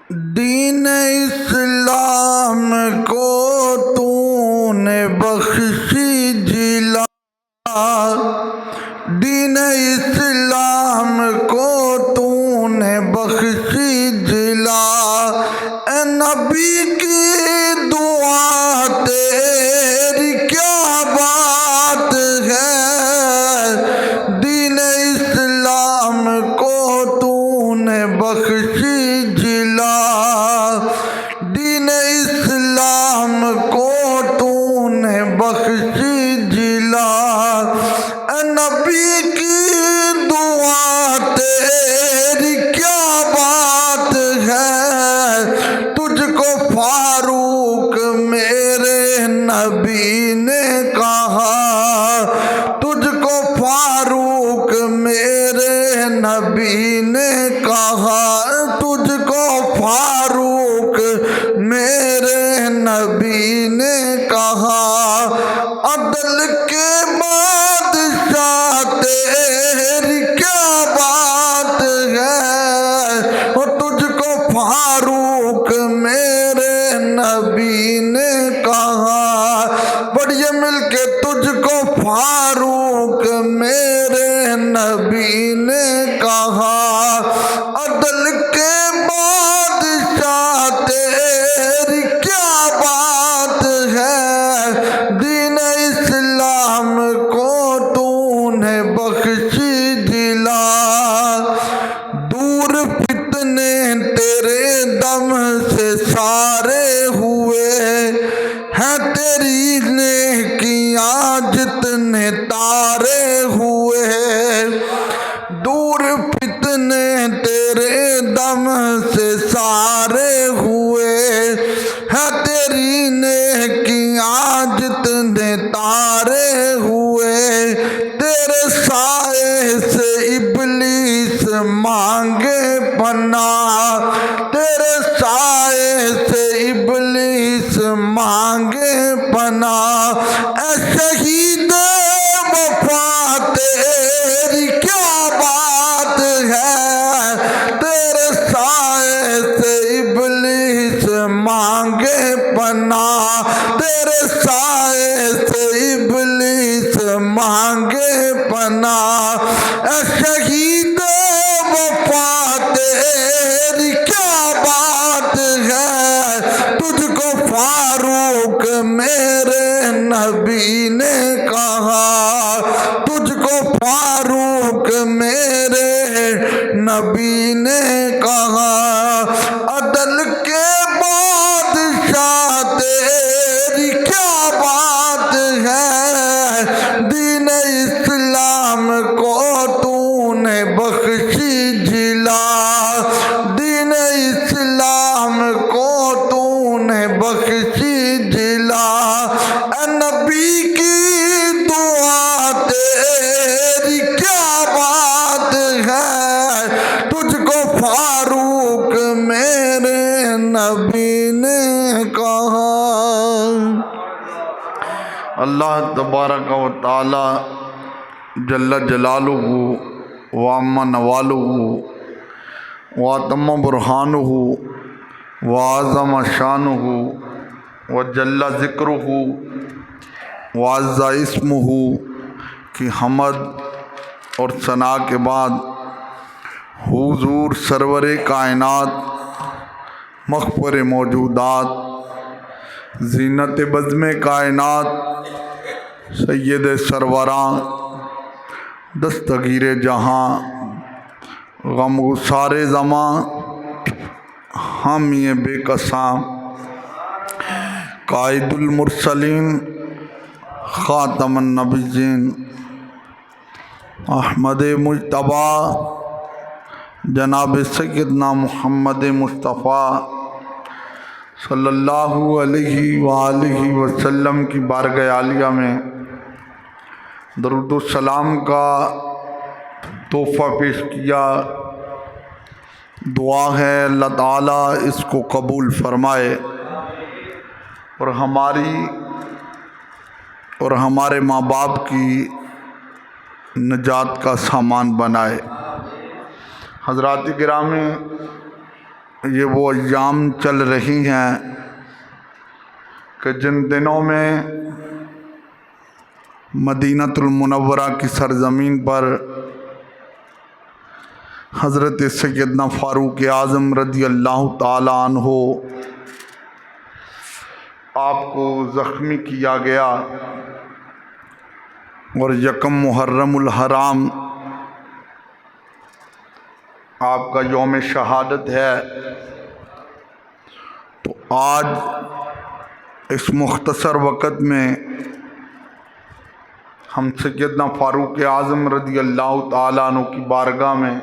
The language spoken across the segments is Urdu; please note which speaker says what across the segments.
Speaker 1: دین اسلام کو تو نے بخشی جلا، دین اسلام کو تو نے بخشی جلا، اے نبی کی دعا تیری کیا بات ہے، دین اسلام کو تو نے بخشی جلا، دین اسلام کو تو نے بخشی جلا، اے نبی کی دعا تیری کیا بات ہے، تجھ کو فاروق میرے نبی نے کہا، تجھ کو فاروق میرے نبی نے کہا، تجھ کو فاروق میرے نبی نے کہا، عدل کے بادشاہ تیری کیا بات ہے، اور تجھ کو فاروق میرے نبی نے کہا، پڑھیے مل کے، تجھ کو فاروق میرے نبی نے کہا، عدل کے بادشاہ تیری کیا بات ہے، دین اسلام کو تو نے بخشی جلا، دور فتنے تیرے دم سے سارے ہوئے ہیں، تیری نیکیاں جتنے تارے ہوئے، دور فتنے تیرے دم سے سارے ہوئے ہیں، تیری نیکیاں جتنے تارے ہوئے، تیرے سائے سے ابلیس مانگے پناہ، تیرے سائے سے ابلیس مانگے پناہ، اے شہید وفا تیری کیا بات ہے، تیرے سائے سے ابلیس مانگے پناہ، تیرے سائے سے ابلیس مانگے پناہ، اے شہید وفا تیری کیا بات ہے، تجھ کو فاروق میرے نبی نے کہا، تجھ کو فاروق میرے نبی نے کہا، عدل کے بادشاہ تیری کیا بات ہے، دین اسلام کو تو نے بخشی جلا، دین اسلام کو تو نے بخشی جلا، اے نبی کی دعا تیری کیا بات ہے، تجھ کو فاروق میرے نبی نے کہا۔ اللہ تبارک و تعالی جل جلالہ وعم نوالہ واتم برہانہ وعظم شانہ وجل ذکرہ وعز اسمہ کی حمد اور ثنا کے بعد حضور سرور کائنات، مغفر موجودات، زینت بزم کائنات، سید سروراں، دستگیر جہاں، غم گسار زماں، حامی بے کساں، قائد المرسلین، خاتم النبیین، احمد مجتبی جناب سیدنا محمد مصطفیٰ صلی اللہ علیہ وآلہ وسلم کی بارگاہ عالیہ میں درود و سلام کا تحفہ پیش کیا۔ دعا ہے اللہ تعالیٰ اس کو قبول فرمائے اور ہماری اور ہمارے ماں باپ کی نجات کا سامان بنائے۔ حضرات گرامی، یہ وہ ایام چل رہی ہیں کہ جن دنوں میں مدینۃ المنورہ کی سرزمین پر حضرت سیدنا فاروق اعظم رضی اللہ تعالی عنہ آپ کو زخمی کیا گیا اور یکم محرم الحرام آپ کا یوم شہادت ہے، تو آج اس مختصر وقت میں ہم سیدنا فاروق اعظم رضی اللہ تعالیٰ عنہ کی بارگاہ میں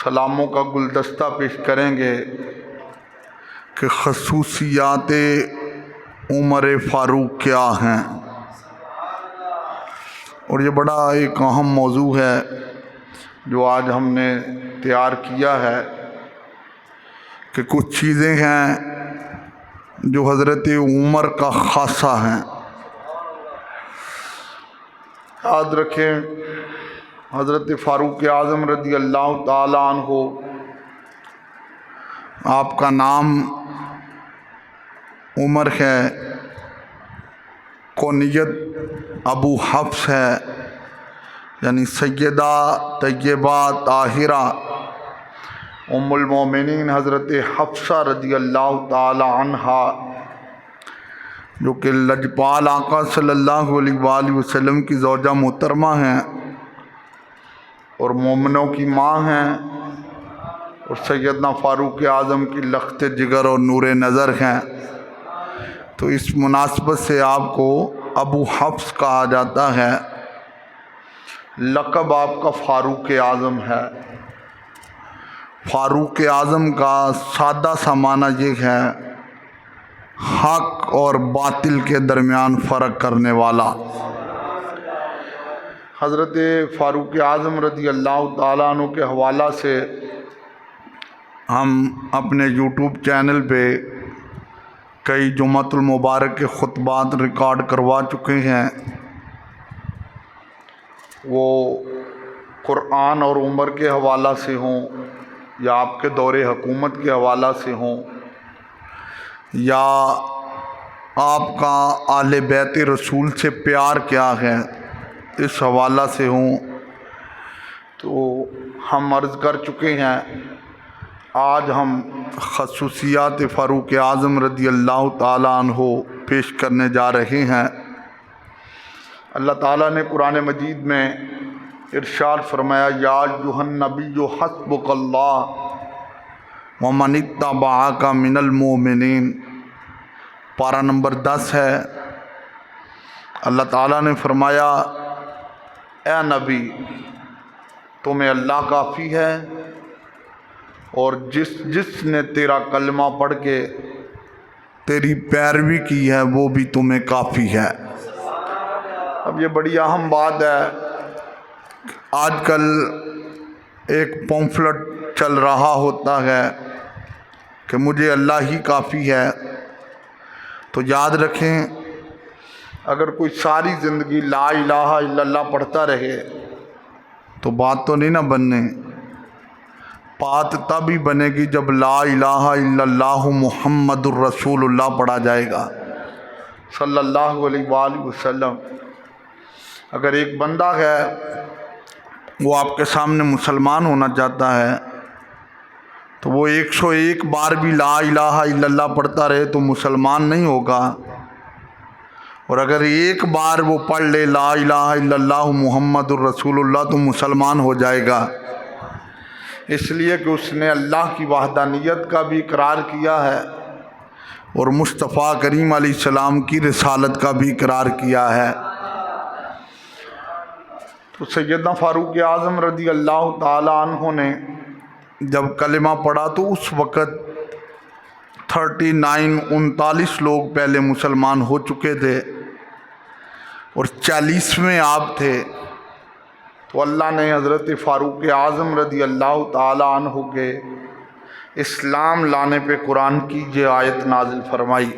Speaker 1: سلاموں کا گلدستہ پیش کریں گے کہ خصوصیات عمر فاروق کیا ہیں۔ اور یہ بڑا ایک اہم موضوع ہے جو آج ہم نے تیار کیا ہے کہ کچھ چیزیں ہیں جو حضرت عمر کا خاصہ ہیں۔ یاد رکھیں حضرت فاروق اعظم رضی اللہ تعالی عنہ، آپ کا نام عمر ہے، کنیت ابو حفص ہے، یعنی سیدہ طیبہ طاہرہ ام المومنین حضرت حفصہ رضی اللہ تعالی عنہا، جو کہ لجپال آقا صلی اللہ علیہ وآلہ وسلم کی زوجہ محترمہ ہیں اور مومنوں کی ماں ہیں، اور سیدنا فاروق اعظم کی لخت جگر اور نور نظر ہیں۔ تو اس مناسبت سے آپ کو ابو حفص کہا جاتا ہے، لقب آپ کا فاروق اعظم ہے۔ فاروق اعظم کا سادہ سا معنی یہ ہے حق اور باطل کے درمیان فرق کرنے والا۔ حضرت فاروق اعظم رضی اللہ تعالیٰ عنہ کے حوالہ سے ہم اپنے یوٹیوب چینل پہ کئی جمعۃ المبارک کے خطبات ریکارڈ کروا چکے ہیں، وہ قرآن اور عمر کے حوالہ سے ہوں یا آپ کے دور حکومت کے حوالہ سے ہوں یا آپ کا اہل بیت رسول سے پیار کیا ہے اس حوالہ سے ہوں۔ تو ہم عرض کر چکے ہیں، آج ہم خصوصیات فاروق اعظم رضی اللہ تعالی عنہ پیش کرنے جا رہے ہیں۔ اللہ تعالیٰ نے قرآن مجید میں ارشاد فرمایا، یا ایھا النبی حسبک اللہ ومن اتبعک من المؤمنین، پارہ نمبر 10 ہے۔ اللہ تعالیٰ نے فرمایا، اے نبی تمہیں اللہ کافی ہے، اور جس نے تیرا کلمہ پڑھ کے تیری پیروی کی ہے وہ بھی تمہیں کافی ہے۔ اب یہ بڑی اہم بات ہے، آج کل ایک پمفلٹ چل رہا ہوتا ہے کہ مجھے اللہ ہی کافی ہے۔ تو یاد رکھیں، اگر کوئی ساری زندگی لا الہ الا اللہ پڑھتا رہے تو بات تو نہیں نہ بننے، بات تب ہی بنے گی جب لا الہ الا اللہ محمد الرسول اللہ پڑھا جائے گا صلی اللہ علیہ وآلہ وسلم۔ اگر ایک بندہ ہے وہ آپ کے سامنے مسلمان ہونا چاہتا ہے تو وہ 101 بار بھی لا الہ الا اللہ پڑھتا رہے تو مسلمان نہیں ہوگا، اور اگر ایک بار وہ پڑھ لے لا الہ الا اللہ محمد الرسول اللہ تو مسلمان ہو جائے گا، اس لیے کہ اس نے اللہ کی وحدانیت کا بھی اقرار کیا ہے اور مصطفیٰ کریم علیہ السلام کی رسالت کا بھی اقرار کیا ہے۔ تو سیدنا فاروق اعظم رضی اللہ تعالی عنہ نے جب کلمہ پڑھا تو اس وقت 39 لوگ پہلے مسلمان ہو چکے تھے اور 40ویں آپ تھے۔ تو اللہ نے حضرت فاروق اعظم رضی اللہ تعالی عنہ کے اسلام لانے پہ قرآن کی یہ آیت نازل فرمائی،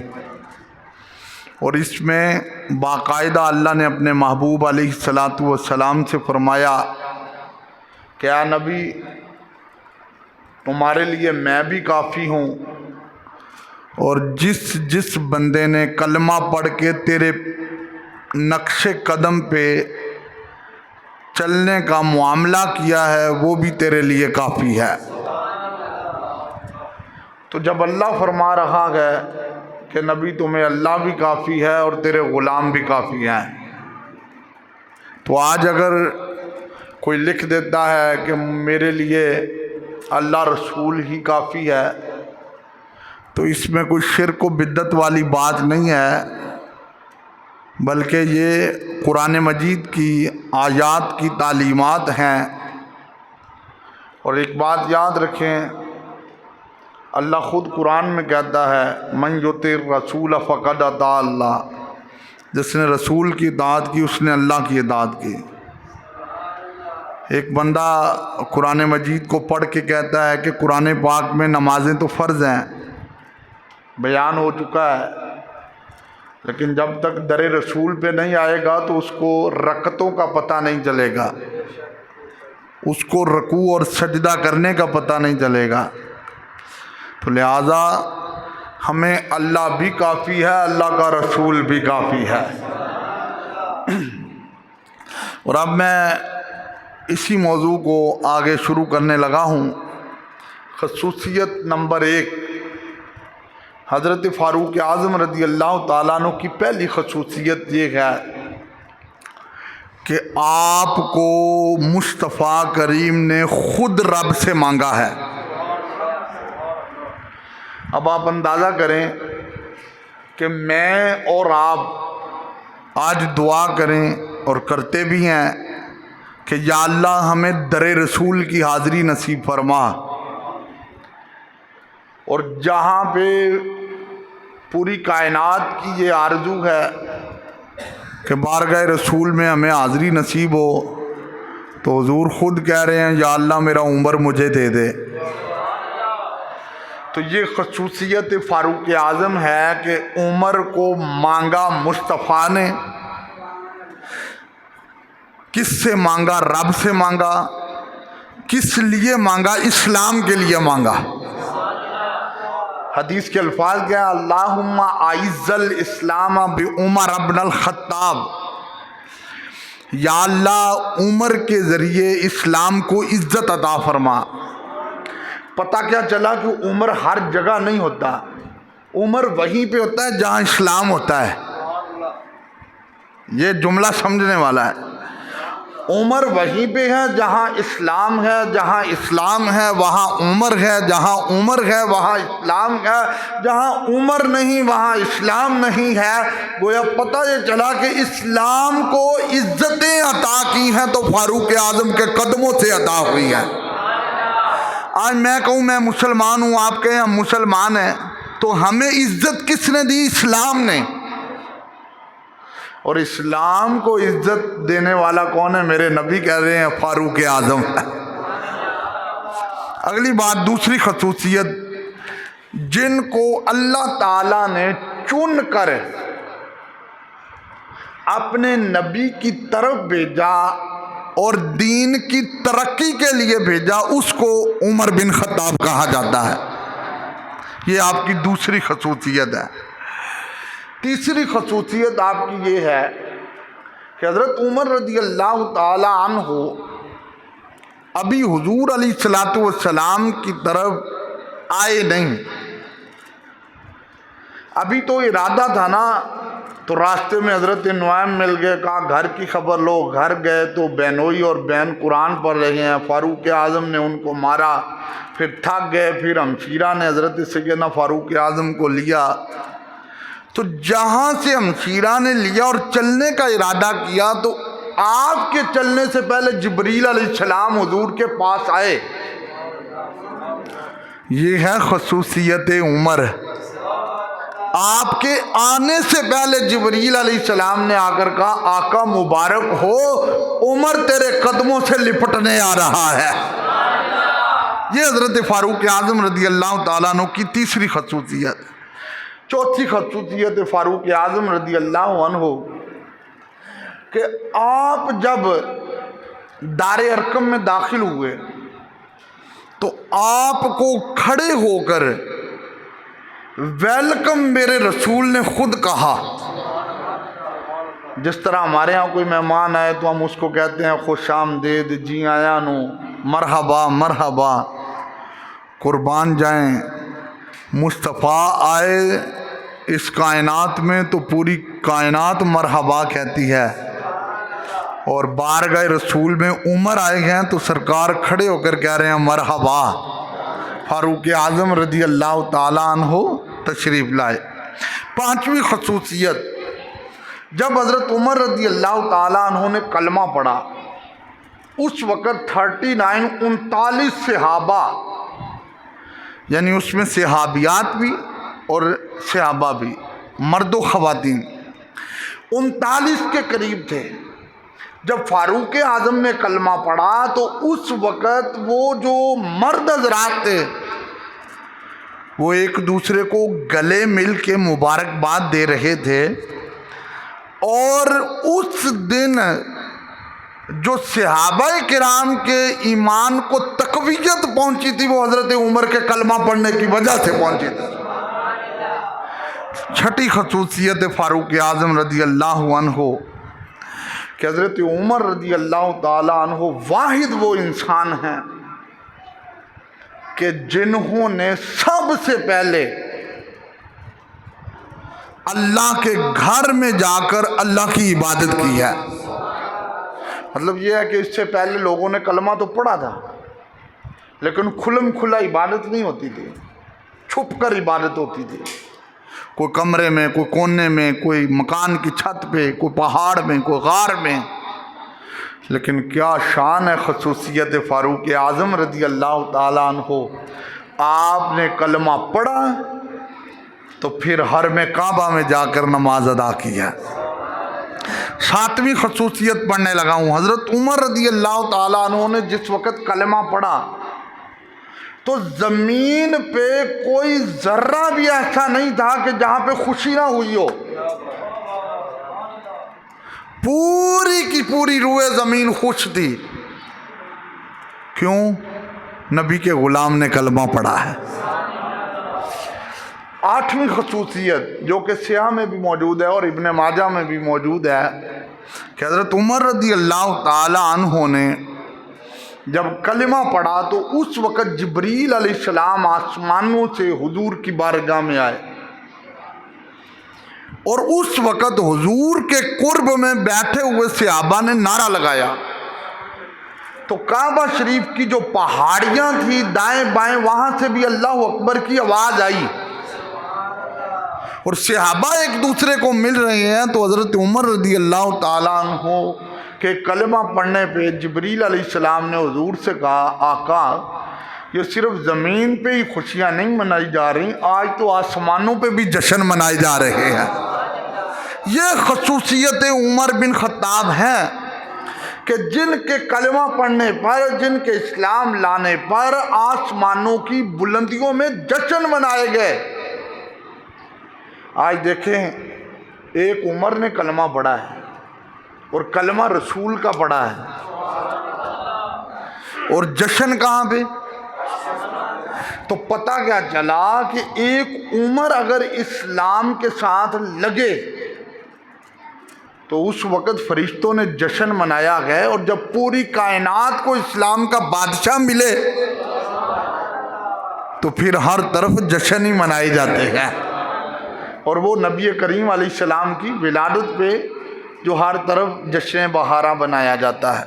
Speaker 1: اور اس میں باقاعدہ اللہ نے اپنے محبوب علیہ الصلاۃ والسلام سے فرمایا کہ اے نبی تمہارے لیے میں بھی کافی ہوں، اور جس بندے نے کلمہ پڑھ کے تیرے نقش قدم پہ چلنے کا معاملہ کیا ہے وہ بھی تیرے لیے کافی ہے۔ تو جب اللہ فرما رہا ہے کہ نبی تمہیں اللہ بھی کافی ہے اور تیرے غلام بھی کافی ہیں، تو آج اگر کوئی لکھ دیتا ہے کہ میرے لیے اللہ رسول ہی کافی ہے، تو اس میں کوئی شرک و بدعت والی بات نہیں ہے، بلکہ یہ قرآن مجید کی آیات کی تعلیمات ہیں۔ اور ایک بات یاد رکھیں، اللہ خود قرآن میں کہتا ہے من یطع الرسول فقد اطاع اللہ، جس نے رسول کی اطاعت کی اس نے اللہ کی اطاعت کی۔ ایک بندہ قرآن مجید کو پڑھ کے کہتا ہے کہ قرآن پاک میں نمازیں تو فرض ہیں، بیان ہو چکا ہے، لیکن جب تک در رسول پہ نہیں آئے گا تو اس کو رکعتوں کا پتہ نہیں چلے گا، اس کو رکوع اور سجدہ کرنے کا پتہ نہیں چلے گا۔ تو لہٰذا ہمیں اللہ بھی کافی ہے، اللہ کا رسول بھی کافی ہے۔ اور اب میں اسی موضوع کو آگے شروع کرنے لگا ہوں۔ خصوصیت نمبر 1، حضرت فاروق اعظم رضی اللہ تعالیٰ عنہ کی پہلی خصوصیت یہ ہے کہ آپ کو مصطفیٰ کریم نے خود رب سے مانگا ہے۔ اب آپ اندازہ کریں کہ میں اور آپ آج دعا کریں اور کرتے بھی ہیں کہ یا اللہ ہمیں در رسول کی حاضری نصیب فرما، اور جہاں پہ پوری کائنات کی یہ آرزو ہے کہ بارگاہ رسول میں ہمیں حاضری نصیب ہو، تو حضور خود کہہ رہے ہیں یا اللہ میرا عمر مجھے دے دے۔ تو یہ خصوصیت فاروق اعظم ہے کہ عمر کو مانگا مصطفیٰ نے۔ کس سے مانگا؟ رب سے مانگا۔ کس لیے مانگا؟ اسلام کے لیے مانگا۔ حدیث کے الفاظ کیا ہے؟ اللہم اعز الاسلام بعمر ابن الخطاب، یا اللہ عمر کے ذریعے اسلام کو عزت عطا فرما۔ پتہ کیا چلا کہ عمر ہر جگہ نہیں ہوتا، عمر وہیں پہ ہوتا ہے جہاں اسلام ہوتا ہے۔ یہ جملہ سمجھنے والا ہے۔ عمر وہیں پہ ہے جہاں اسلام ہے، جہاں اسلام ہے وہاں عمر ہے، جہاں عمر ہے وہاں اسلام ہے، جہاں عمر نہیں وہاں اسلام نہیں ہے۔ گویا پتہ یہ چلا کہ اسلام کو عزتیں عطا کی ہیں تو فاروق اعظم کے قدموں سے عطا ہوئی ہیں۔ آج میں کہوں میں مسلمان ہوں، آپ کہیں ہم مسلمان ہیں، تو ہمیں عزت کس نے دی؟ اسلام نے۔ اور اسلام کو عزت دینے والا کون ہے؟ میرے نبی کہہ رہے ہیں فاروق اعظم۔ اگلی بات، دوسری خصوصیت، جن کو اللہ تعالیٰ نے چن کر اپنے نبی کی طرف بھیجا اور دین کی ترقی کے لیے بھیجا، اس کو عمر بن خطاب کہا جاتا ہے۔ یہ آپ کی دوسری خصوصیت ہے۔ تیسری خصوصیت آپ کی یہ ہے کہ حضرت عمر رضی اللہ تعالی عنہ ابھی حضور علیہ الصلوۃ والسلام کی طرف آئے نہیں، ابھی تو ارادہ تھا نا، تو راستے میں حضرت نعیم مل گئے، کہا گھر کی خبر لو، گھر گئے تو بہنوئی اور بہن قرآن پڑھ رہے ہیں، فاروق اعظم نے ان کو مارا، پھر تھک گئے، پھر ہمشیرہ نے حضرت سیدنا فاروق اعظم کو لیا، تو جہاں سے ہمشیرہ نے لیا اور چلنے کا ارادہ کیا تو آپ کے چلنے سے پہلے جبریل علیہ السلام حضور کے پاس آئے۔ یہ ہے خصوصیت عمر۔ آپ کے آنے سے پہلے جبریل علیہ السلام نے آ کر کہا آقا مبارک ہو، عمر تیرے قدموں سے لپٹنے آ رہا ہے۔ یہ حضرت فاروق اعظم رضی اللہ تعالیٰ عنہ کی تیسری خصوصیت۔ چوتھی خصوصیت فاروق اعظم رضی اللہ عنہ کہ آپ جب دار ارقم میں داخل ہوئے تو آپ کو کھڑے ہو کر ویلکم میرے رسول نے خود کہا. جس طرح ہمارے ہاں کوئی مہمان آئے تو ہم اس کو کہتے ہیں خوش آمدید، جی آیا نو، مرحبا مرحبا. قربان جائیں، مصطفیٰ آئے اس کائنات میں تو پوری کائنات مرحبا کہتی ہے، اور بارگاہ رسول میں عمر آئے گئے ہیں تو سرکار کھڑے ہو کر کہہ رہے ہیں مرحبا. فاروق اعظم رضی اللہ تعالیٰ عنہ تشریف لائے. پانچویں خصوصیت، جب حضرت عمر رضی اللہ تعالیٰ عنہ نے کلمہ پڑھا اس وقت 39 صحابہ، یعنی اس میں صحابیات بھی اور صحابہ بھی، مرد و خواتین 39 کے قریب تھے. جب فاروق اعظم نے کلمہ پڑھا تو اس وقت وہ جو مرد حضرات تھے وہ ایک دوسرے کو گلے مل کے مبارکباد دے رہے تھے، اور اس دن جو صحابہ کرام کے ایمان کو تقویت پہنچی تھی وہ حضرت عمر کے کلمہ پڑھنے کی وجہ سے پہنچی تھی. چھٹی خصوصیت فاروق اعظم رضی اللہ عنہ کہ حضرت عمر رضی اللہ تعالی عنہ واحد وہ انسان ہیں کہ جنہوں نے سب سے پہلے اللہ کے گھر میں جا کر اللہ کی عبادت کی ہے. مطلب یہ ہے کہ اس سے پہلے لوگوں نے کلمہ تو پڑھا تھا لیکن کھلم کھلا عبادت نہیں ہوتی تھی، چھپ کر عبادت ہوتی تھی. کوئی کمرے میں، کوئی کونے میں، کوئی مکان کی چھت پہ، کوئی پہاڑ میں، کوئی غار میں. لیکن کیا شان ہے خصوصیت فاروق اعظم رضی اللہ تعالیٰ عنہ، آپ نے کلمہ پڑھا تو پھر حرم کعبہ میں جا کر نماز ادا کیا. ساتویں خصوصیت پڑھنے لگا ہوں. حضرت عمر رضی اللہ تعالیٰ عنہ نے جس وقت کلمہ پڑھا تو زمین پہ کوئی ذرہ بھی ایسا نہیں تھا کہ جہاں پہ خوشی نہ ہوئی ہو. پوری کی پوری روئے زمین خوش تھی. کیوں؟ نبی کے غلام نے کلمہ پڑھا ہے. آٹھویں خصوصیت جو کہ سیاہ میں بھی موجود ہے اور ابن ماجہ میں بھی موجود ہے کہ حضرت عمر رضی اللہ تعالی عنہ نے جب کلمہ پڑھا تو اس وقت جبریل علیہ السلام آسمانوں سے حضور کی بارگاہ میں آئے، اور اس وقت حضور کے قرب میں بیٹھے ہوئے صحابہ نے نعرہ لگایا تو کعبہ شریف کی جو پہاڑیاں تھی دائیں بائیں وہاں سے بھی اللہ اکبر کی آواز آئی، اور صحابہ ایک دوسرے کو مل رہے ہیں. تو حضرت عمر رضی اللہ تعالیٰ عنہ کے کلمہ پڑھنے پہ جبریل علیہ السلام نے حضور سے کہا آقا یہ صرف زمین پہ ہی خوشیاں نہیں منائی جا رہی، آج تو آسمانوں پہ بھی جشن منائے جا رہے ہیں. یہ خصوصیت عمر بن خطاب ہے کہ جن کے کلمہ پڑھنے پر، جن کے اسلام لانے پر آسمانوں کی بلندیوں میں جشن منائے گئے. آج دیکھیں ایک عمر نے کلمہ پڑھا ہے اور کلمہ رسول کا پڑھا ہے، اور جشن کہاں پہ؟ تو پتہ کیا چلا کہ ایک عمر اگر اسلام کے ساتھ لگے تو اس وقت فرشتوں نے جشن منایا گیا، اور جب پوری کائنات کو اسلام کا بادشاہ ملے تو پھر ہر طرف جشن ہی منائے جاتے ہیں. اور وہ نبی کریم علیہ السلام کی ولادت پہ جو ہر طرف جشن بہارا بنایا جاتا ہے.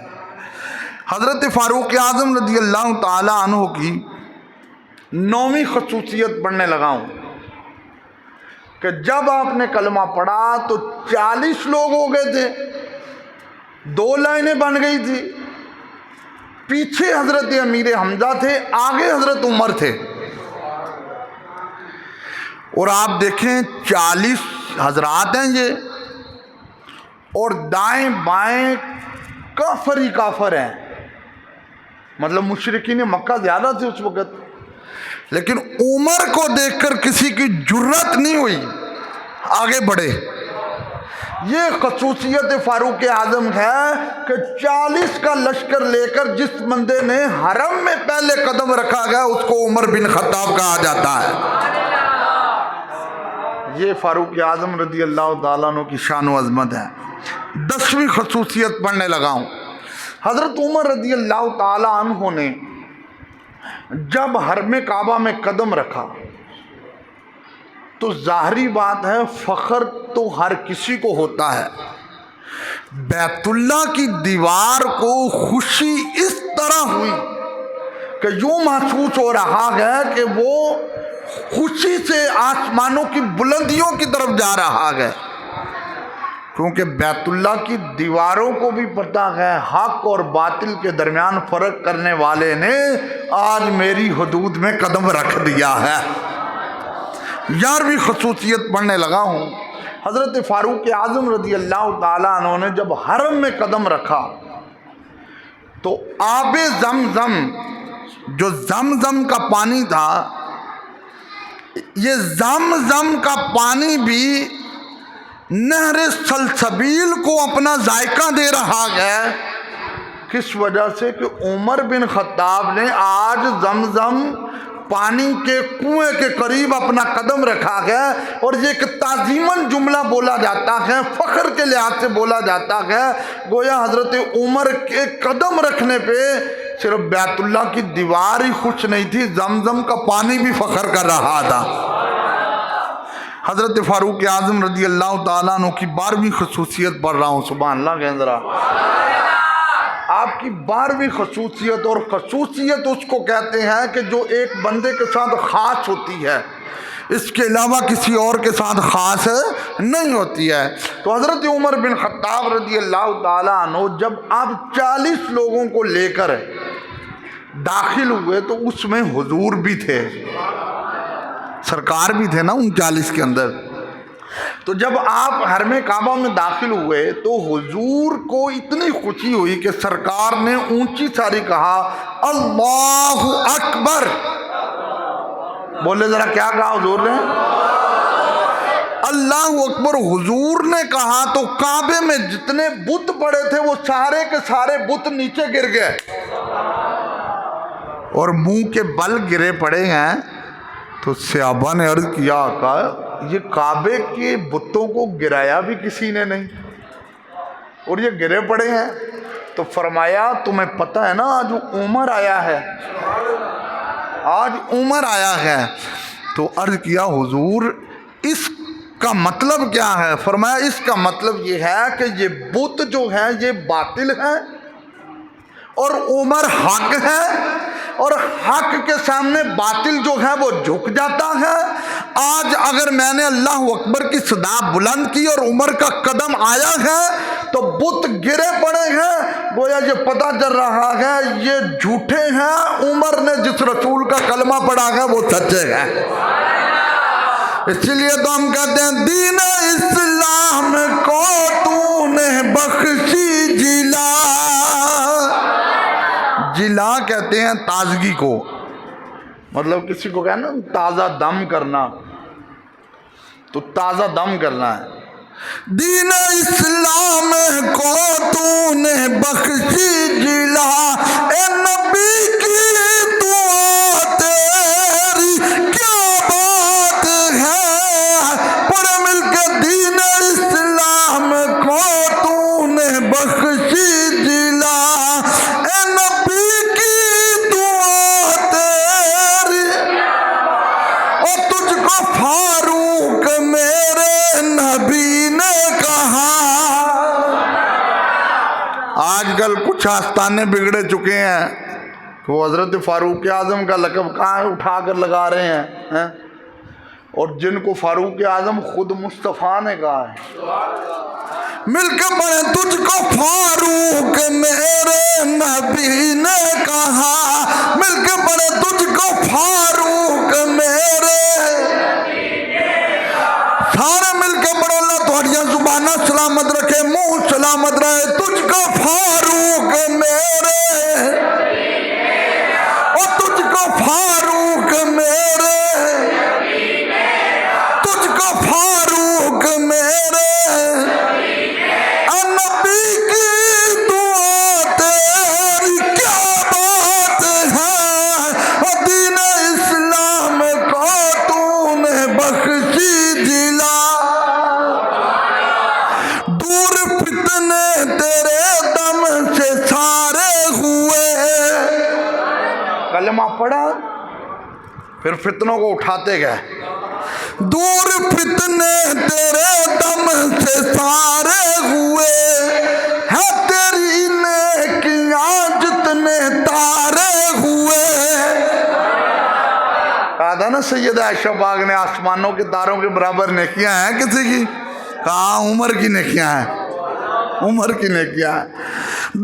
Speaker 1: حضرت فاروق اعظم رضی اللہ تعالی عنہ کی 9ویں خصوصیت پڑھنے لگا ہوں کہ جب آپ نے کلمہ پڑھا تو 40 لوگ ہو گئے تھے، 2 لائنیں بن گئی تھی. پیچھے حضرت امیر حمزہ تھے، آگے حضرت عمر تھے. اور آپ دیکھیں 40 حضرات ہیں یہ، اور دائیں بائیں کافر ہی کافر ہیں. مطلب مشرکین مکہ زیادہ تھے اس وقت، لیکن عمر کو دیکھ کر کسی کی جرت نہیں ہوئی آگے بڑھے. یہ خصوصیت فاروق اعظم ہے کہ 40 کا لشکر لے کر جس بندے نے حرم میں پہلے قدم رکھا گیا اس کو عمر بن خطاب کہا جاتا ہے۔ یہ فاروق اعظم رضی اللہ تعالیٰ عنہ کی شان و عظمت ہے۔ 10ویں خصوصیت پڑھنے لگا ہوں۔ حضرت عمر رضی اللہ تعالیٰ عنہ نے جب حرم کعبہ میں قدم رکھا تو ظاہری بات ہے فخر تو ہر کسی کو ہوتا ہے، بیت اللہ کی دیوار کو خوشی اس طرح ہوئی کہ یوں محسوس ہو رہا ہے کہ وہ خوشی سے آسمانوں کی بلندیوں کی طرف جا رہا ہے، کیونکہ بیت اللہ کی دیواروں کو بھی پتہ ہے حق اور باطل کے درمیان فرق کرنے والے نے آج میری حدود میں قدم رکھ دیا ہے۔ 11ویں خصوصیت پڑھنے لگا ہوں۔ حضرت فاروق اعظم رضی اللہ تعالیٰ عنہ نے جب حرم میں قدم رکھا تو آب زمزم، جو زمزم کا پانی تھا، یہ زمزم کا پانی بھی نہر سلسبیل کو اپنا ذائقہ دے رہا ہے۔ کس وجہ سے؟ کہ عمر بن خطاب نے آج زمزم پانی کے کنویں کے قریب اپنا قدم رکھا ہے، اور یہ ایک تعظیماً جملہ بولا جاتا ہے، فخر کے لحاظ سے بولا جاتا ہے، گویا حضرت عمر کے قدم رکھنے پہ صرف بیت اللہ کی دیوار ہی خوش نہیں تھی، زمزم کا پانی بھی فخر کر رہا تھا۔ حضرت فاروق اعظم رضی اللہ تعالیٰ عنہ کی 12ویں خصوصیت پڑھ رہا ہوں، سبحان اللہ کہیں ذرا۔ آپ کی 12ویں خصوصیت، اور خصوصیت اس کو کہتے ہیں کہ جو ایک بندے کے ساتھ خاص ہوتی ہے، اس کے علاوہ کسی اور کے ساتھ خاص نہیں ہوتی ہے۔ تو حضرت عمر بن خطاب رضی اللہ تعالیٰ عنہ جب آپ 40 لوگوں کو لے کر داخل ہوئے تو اس میں حضور بھی تھے، سرکار بھی تھے نا ان 40 کے اندر۔ تو جب آپ حرم کعبہ میں داخل ہوئے تو حضور کو اتنی خوشی ہوئی کہ سرکار نے اونچی ساری کہا اللہ اکبر۔ بولے ذرا کیا کہا حضور نے؟ اللہ اکبر حضور نے کہا تو کعبے میں جتنے بت پڑے تھے وہ سارے کے سارے بت نیچے گر گئے، اور منہ کے بل گرے پڑے ہیں۔ تو صحابہ نے عرض کیا آقا یہ کعبے کے بتوں کو گرایا بھی کسی نے نہیں اور یہ گرے پڑے ہیں۔ تو فرمایا تمہیں پتہ ہے نا آج عمر آیا ہے، آج عمر آیا ہے۔ تو عرض کیا حضور اس کا مطلب کیا ہے؟ فرمایا اس کا مطلب یہ ہے کہ یہ بت جو ہے یہ باطل ہے اور عمر حق ہے، اور حق کے سامنے باطل جو ہے وہ جھک جاتا ہے۔ آج اگر میں نے اللہ اکبر کی صدا بلند کی اور عمر کا قدم آیا ہے تو بت گرے پڑے ہیں، گویا یہ پتہ چل رہا ہے یہ جھوٹے ہیں، عمر نے جس رسول کا کلمہ پڑھا ہے وہ سچے ہے۔ اس لیے تو ہم کہتے ہیں دین اسلام کو تو نے بخشی جلا۔ جلا کہتے ہیں تازگی کو، مطلب کسی کو کہنا تازہ دم کرنا، تو تازہ دم کرنا ہے۔ دین اسلام کو تو نے بخشی جلا، اے نبی کی دعا تیری کیا بات ہے، پڑھ مل کے دین اسلام کو تو نے بخشی جلا، اے نبی کی دعا تیری، اور تجھ کو فاروق میرے نبی نے کہا۔ آج کل کچھ آستانے بگڑے چکے ہیں کہ وہ حضرت فاروق اعظم کا لقب کہاں اٹھا کر لگا رہے ہیں، اور جن کو فاروق اعظم خود مصطفیٰ نے کہا ہے۔ مل کے پڑھیں تجھ کو فاروق میرے نبی نے کہا، مل کے پڑھیں تجھ کو فاروق میرے، سارے مل کے پڑھیں اللہ تمہاریاں زبانہ سلامت رکھے، منہ سلامت رہے، تجھ کو فاروق میرے، اور تجھ کو فاروق میرے، تجھ کو فاروق میرے، کلمہ پڑھا، پھر فتنوں کو اٹھاتے گئے.
Speaker 2: دور فتنے تیرے دم سے سارے ہوئے ہیں، تیری نیکیاں جتنے تارے ہوئے.
Speaker 1: کہا تھا نا سیدہ عائشہ پاک نے آسمانوں کے تاروں کے برابر نیکیاں ہیں کسی کی؟ کہا عمر کی نیکیاں ہیں، عمر کی نیکیاں ہیں.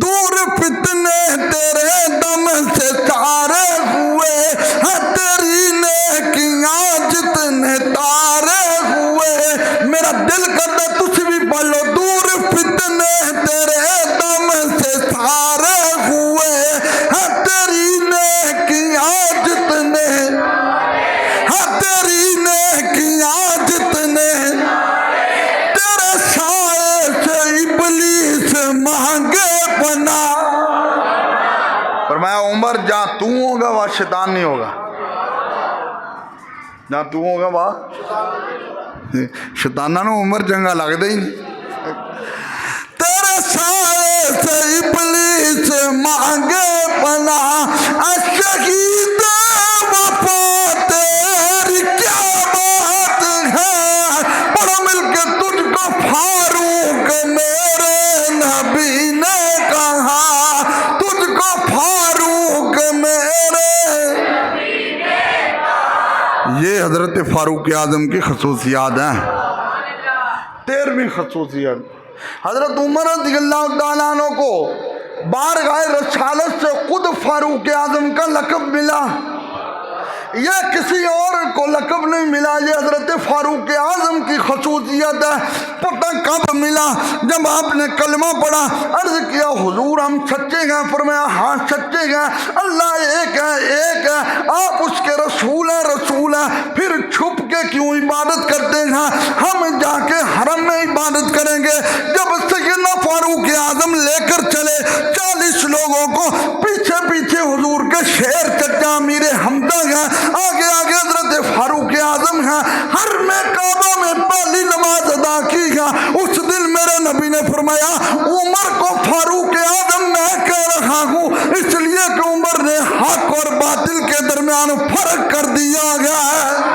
Speaker 2: دور فتنے تیرے دم سے سارے ہوئے ہیں، تیری نیکیاں جتنے تارے ہوئے. میرا دل کرتا تجھ بھی پڑھ لو. دور فتنے تیرے دم سے سارے ہوئے ہیں، تیری نیکیاں جتنے، ہیں تیری نیکیاں جتنے، تیرے سائے سے ابلیس مانگے پناہ.
Speaker 1: فرمایا عمر جہاں تو ہوگا وہاں شیطان نہیں ہوگا، جہاں تو ہوگا وہاں شیطانہ نو عمر چنگا لگتا ہی نہیں.
Speaker 2: تیرے سائے سے ابلیس مانگے پناہ. شہید وفا تیری کیا بات ہے، پڑھو مل کے تجھ کو فاروق میرے نبی نے کہا، تجھ کو فاروق میرے.
Speaker 1: یہ حضرت فاروق اعظم کی خصوصیات ہیں. 13ویں خصوصیت، حضرت عمر رضی اللہ تعالیٰ عنہ کو بارگاہ رسالت سے خود فاروق اعظم کا لقب ملا. یہ کسی اور کو لقب نہیں ملا، یہ حضرت فاروق اعظم کی خصوصیت ہے. پتہ کب ملا؟ جب آپ نے کلمہ پڑھا، عرض کیا حضور ہم سچے ہیں؟ فرمایا ہاں سچے ہیں، اللہ ایک ہے، ایک ہے، آپ اس کے رسول ہیں، رسول ہیں. پھر چھپ کے کیوں عبادت کرتے ہیں؟ ہم جا کے حرم میں عبادت کریں گے. جب سیدنا فاروق اعظم لے کر چلے 40 لوگوں کو، پیچھے پیچھے حضور کے شیر چچا امیر حمزہ ہیں، آگے آگے حضرت فاروق اعظم ہیں. ہر میں کعبہ میں پہلی نماز ادا کی ہے. اس دن میرے نبی نے فرمایا عمر کو فاروق اعظم میں کہہ رہا ہوں، اس لیے کہ عمر نے حق اور باطل کے درمیان فرق کر دیا گیا ہے.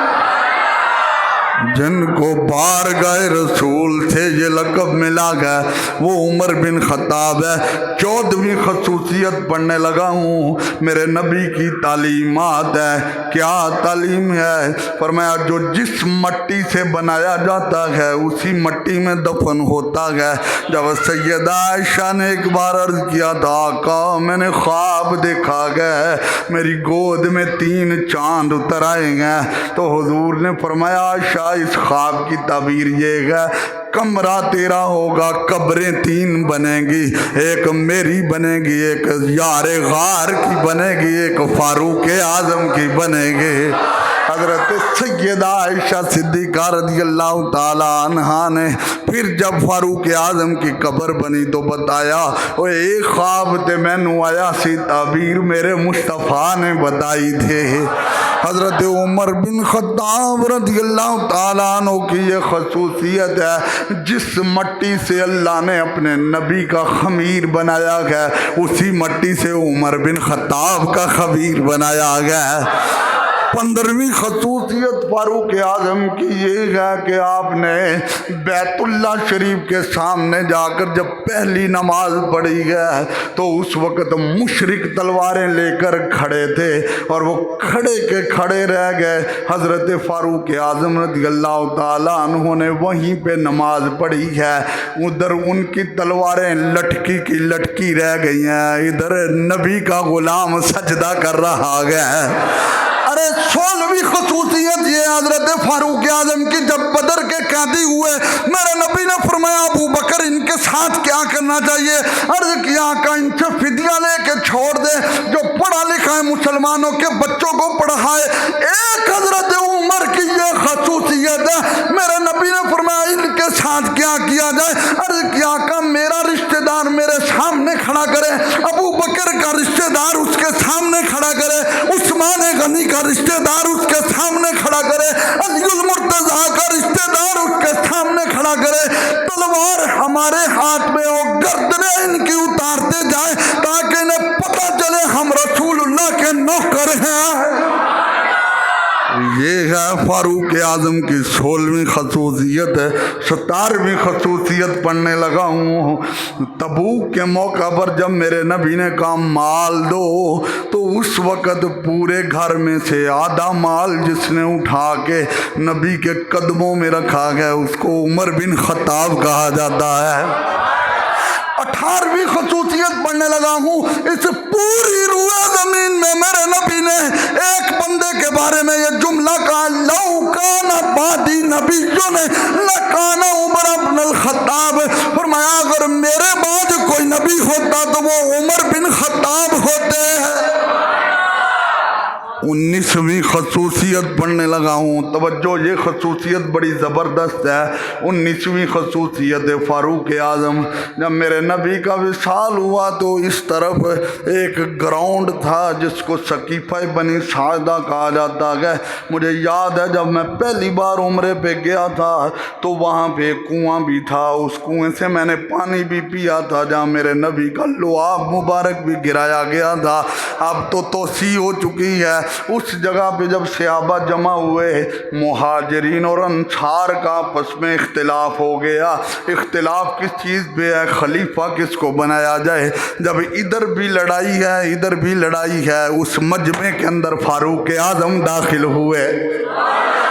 Speaker 1: جن کو بارگاہ رسول سے یہ لقب ملا گیا وہ عمر بن خطاب ہے. 14ویں خصوصیت پڑھنے لگا ہوں، میرے نبی کی تعلیمات ہے. کیا تعلیم ہے؟ فرمایا جو جس مٹی سے بنایا جاتا ہے اسی مٹی میں دفن ہوتا ہے. جب سیدہ عائشہ نے ایک بار عرض کیا تھا آقا میں نے خواب دیکھا گیا، میری گود میں 3 چاند اتر آئے گئے، تو حضور نے فرمایا عائشہ اس خواب کی تعبیر یہ ہے، کمرہ تیرا ہوگا، قبریں 3 بنیں گی، ایک میری بنے گی، ایک یار غار کی بنے گی، ایک فاروق اعظم کی بنے گی. حضرت سیدہ عائشہ صدیقہ رضی اللہ تعالی عنہا نے پھر جب فاروق اعظم کی قبر بنی تو بتایا وہ ایک خواب تے میں نو آیا سی تعبیر میرے مصطفیٰ نے بتائی تھے. حضرت عمر بن خطاب رضی اللہ تعالیٰ عنہ کی یہ خصوصیت ہے، جس مٹی سے اللہ نے اپنے نبی کا خمیر بنایا گیا اسی مٹی سے عمر بن خطاب کا خمیر بنایا گیا. 15ویں خصوصیت فاروق اعظم کی یہ ہے کہ آپ نے بیت اللہ شریف کے سامنے جا کر جب پہلی نماز پڑھی ہے تو اس وقت مشرک تلواریں لے کر کھڑے تھے اور وہ کھڑے کے کھڑے رہ گئے. حضرت فاروق اعظم رضی اللہ تعالیٰ عنہ نے وہیں پہ نماز پڑھی ہے، ادھر ان کی تلواریں لٹکی کی لٹکی رہ گئی ہیں، ادھر نبی کا غلام سجدہ کر رہا ہے.
Speaker 2: ارے 16ویں خصوصیت یہ حضرت فاروق اعظم کی، جب بدر کے قیدی ہوئے میرے نبی نے فرمایا ابو بکر ان کے ساتھ کیا کرنا چاہیے؟ عرض کیا کہ ان سے فدیہ لے کے چھوڑ دے، جو پڑھا لکھا ہے مسلمانوں کے بچوں کو پڑھائے. ایک حضرت عمر کی یہ خصوصیت ہے، میرے نبی نے فرمایا ان کے ساتھ کیا کیا جائے؟ عرض کیا کہ میرا رشتہ دار میرے سامنے کھڑا کرے، ابو بکر کا رشتہ دار اس کے سامنے کھڑا کرے، عثمان غنی کا رشتہ دار اس کے سامنے کھڑا کرے، علی المرتضیٰ کا رشتہ دار اس کے سامنے کھڑا کرے. تلوار ہمارے ہاتھ میں ہو، گردنیں ان کی اتارتے جائیں تاکہ انہیں پتہ چلے ہم رسول اللہ کے نوکر ہیں. یہ ہے فاروق اعظم کی 16ویں خصوصیت ہے۔ 17ویں خصوصیت پڑھنے لگا ہوں۔ تبوک کے موقع پر جب میرے نبی نے کہا مال دو، تو اس وقت پورے گھر میں سے آدھا مال جس نے اٹھا کے نبی کے قدموں میں رکھا گیا اس کو عمر بن خطاب کہا جاتا ہے۔ 18ویں خصوصیت پڑھنے لگا ہوں۔ اس پوری روئے زمین میں میرے نبی نے ایک بندے کے بارے میں یہ جملہ کہا، لو کان بعدی نبیوں نے لکان عمر بن الخطاب، فرمایا اگر میرے بعد کوئی نبی ہوتا تو وہ عمر بن خطاب ہوتے ہیں۔ 19ویں خصوصیت پڑھنے لگا ہوں۔ توجہ، یہ خصوصیت بڑی زبردست ہے۔ 19ویں خصوصیت فاروق اعظم، جب میرے نبی کا وصال ہوا تو اس طرف ایک گراؤنڈ تھا جس کو سقیفہ بنی ساعدہ کہا جاتا ہے۔ مجھے یاد ہے جب میں پہلی بار عمرے پہ گیا تھا تو وہاں پہ ایک کنواں بھی تھا، اس کنویں سے میں نے پانی بھی پیا تھا جہاں میرے نبی کا لعاب مبارک بھی گرایا گیا تھا۔ اب تو توسیع ہو چکی ہے۔ اس جگہ پہ جب صحابہ جمع ہوئے، مہاجرین اور انصار کا آپس میں اختلاف ہو گیا۔ اختلاف کس چیز پہ ہے؟ خلیفہ کس کو بنایا جائے۔ جب ادھر بھی لڑائی ہے ادھر بھی لڑائی ہے، اس مجمع کے اندر فاروق اعظم داخل ہوئے۔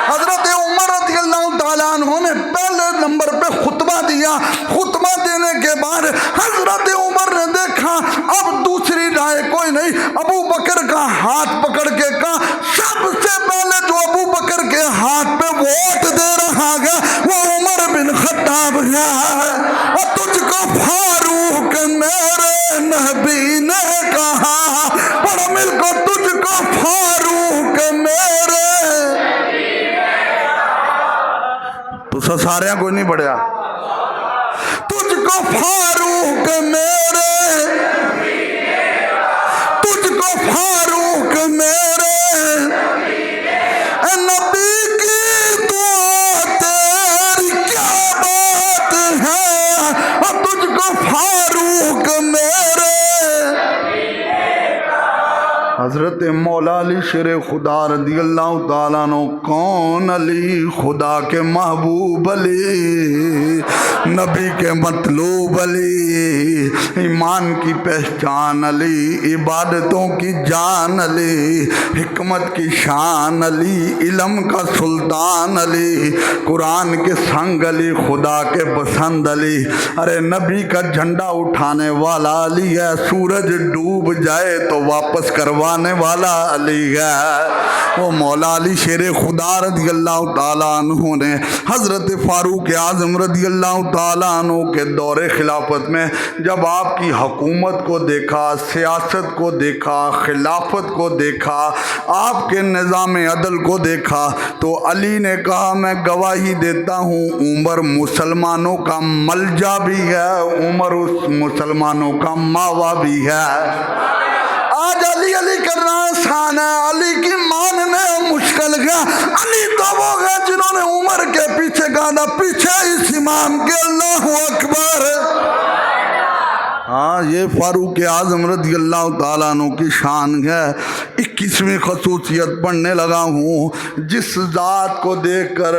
Speaker 2: حضرت عمر رضی اللہ تعالیٰ عنہ نے پہلے نمبر پہ خطبہ دیا۔ خطبہ دینے کے بعد حضرت عمر نے دیکھا اب دوسری رائے کوئی نہیں، ابو بکر کا ہاتھ پکڑ کے کہا سب سے پہلے جو ابو بکر کے ہاتھ پہ ووٹ دے رہا ہے وہ عمر بن خطاب ہے، اور تجھ کو فاروق میرے نبی نے کہا، پڑھ مل کو تجھ کو فاروق میرے، تو سارے کوئی نہیں پڑھیا، تجھ کو فاروق میرے، تجھ کو فاروق میرے اے نبی کی دعا تیری کیا بات ہے، اور تجھ کو فاروق میرے۔ حضرت مولا علی شیر خدا رضی اللہ تعالیٰ عنہ، کون علی؟ خدا کے محبوب علی، نبی کے مطلوب علی، ایمان کی پہچان علی، عبادتوں کی جان علی، حکمت کی شان علی، علم کا سلطان علی، قرآن کے سنگ علی، خدا کے پسند علی، ارے نبی کا جھنڈا اٹھانے والا علی ہے، سورج ڈوب جائے تو واپس کروانے والا علی ہے۔ وہ مولا علی شیر خدا رضی اللہ تعالیٰ عنہ نے حضرت فاروق اعظم رضی اللہ تعالیٰ عنہ کے دور خلافت میں جب آپ کی حکومت کو دیکھا، سیاست کو دیکھا، خلافت کو دیکھا، آپ کے نظام عدل کو دیکھا، تو علی نے کہا میں گواہی دیتا ہوں عمر مسلمانوں کا ملجا بھی ہے، عمر اس مسلمانوں کا ماوا بھی ہے۔ آج علی علی کرنا آسان ہے، علی کی ماننے مشکل ہے۔ علی تو وہ ہے جنہوں نے عمر کے پیچھے کہا تھا پیچھے اس امام کے اللہ اکبر۔ ہاں، یہ فاروق اعظم رضی اللہ تعالیٰ عنہ کی شان ہے۔ 21ویں خصوصیت پڑھنے لگا ہوں۔ جس ذات کو دیکھ کر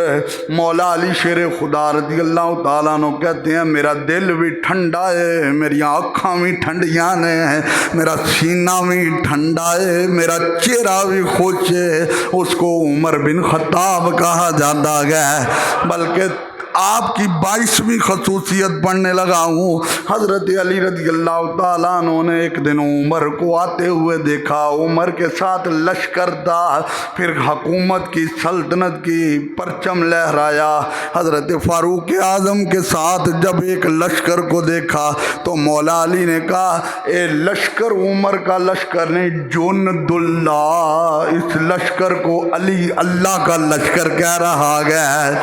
Speaker 2: مولا علی شیر خدا رضی اللہ تعالیٰ عنہ کہتے ہیں میرا دل بھی ٹھنڈا ہے، میری آنکھاں بھی ٹھنڈیاں ہیں، میرا سینہ بھی ٹھنڈا ہے، میرا چہرہ بھی خوش ہے، اس کو عمر بن خطاب کہا جاتا ہے۔ بلکہ آپ کی 22ویں خصوصیت پڑھنے لگا ہوں۔ حضرت علی رضی اللہ تعالیٰ عنہ نے ایک دن عمر کو آتے ہوئے دیکھا، عمر کے ساتھ لشکر تھا، پھر حکومت کی سلطنت کی پرچم لہرایا۔ حضرت فاروق اعظم کے ساتھ جب ایک لشکر کو دیکھا تو مولا علی نے کہا اے لشکر عمر کا لشکر نہیں، جند اللہ، اس لشکر کو علی اللہ کا لشکر کہہ رہا ہے۔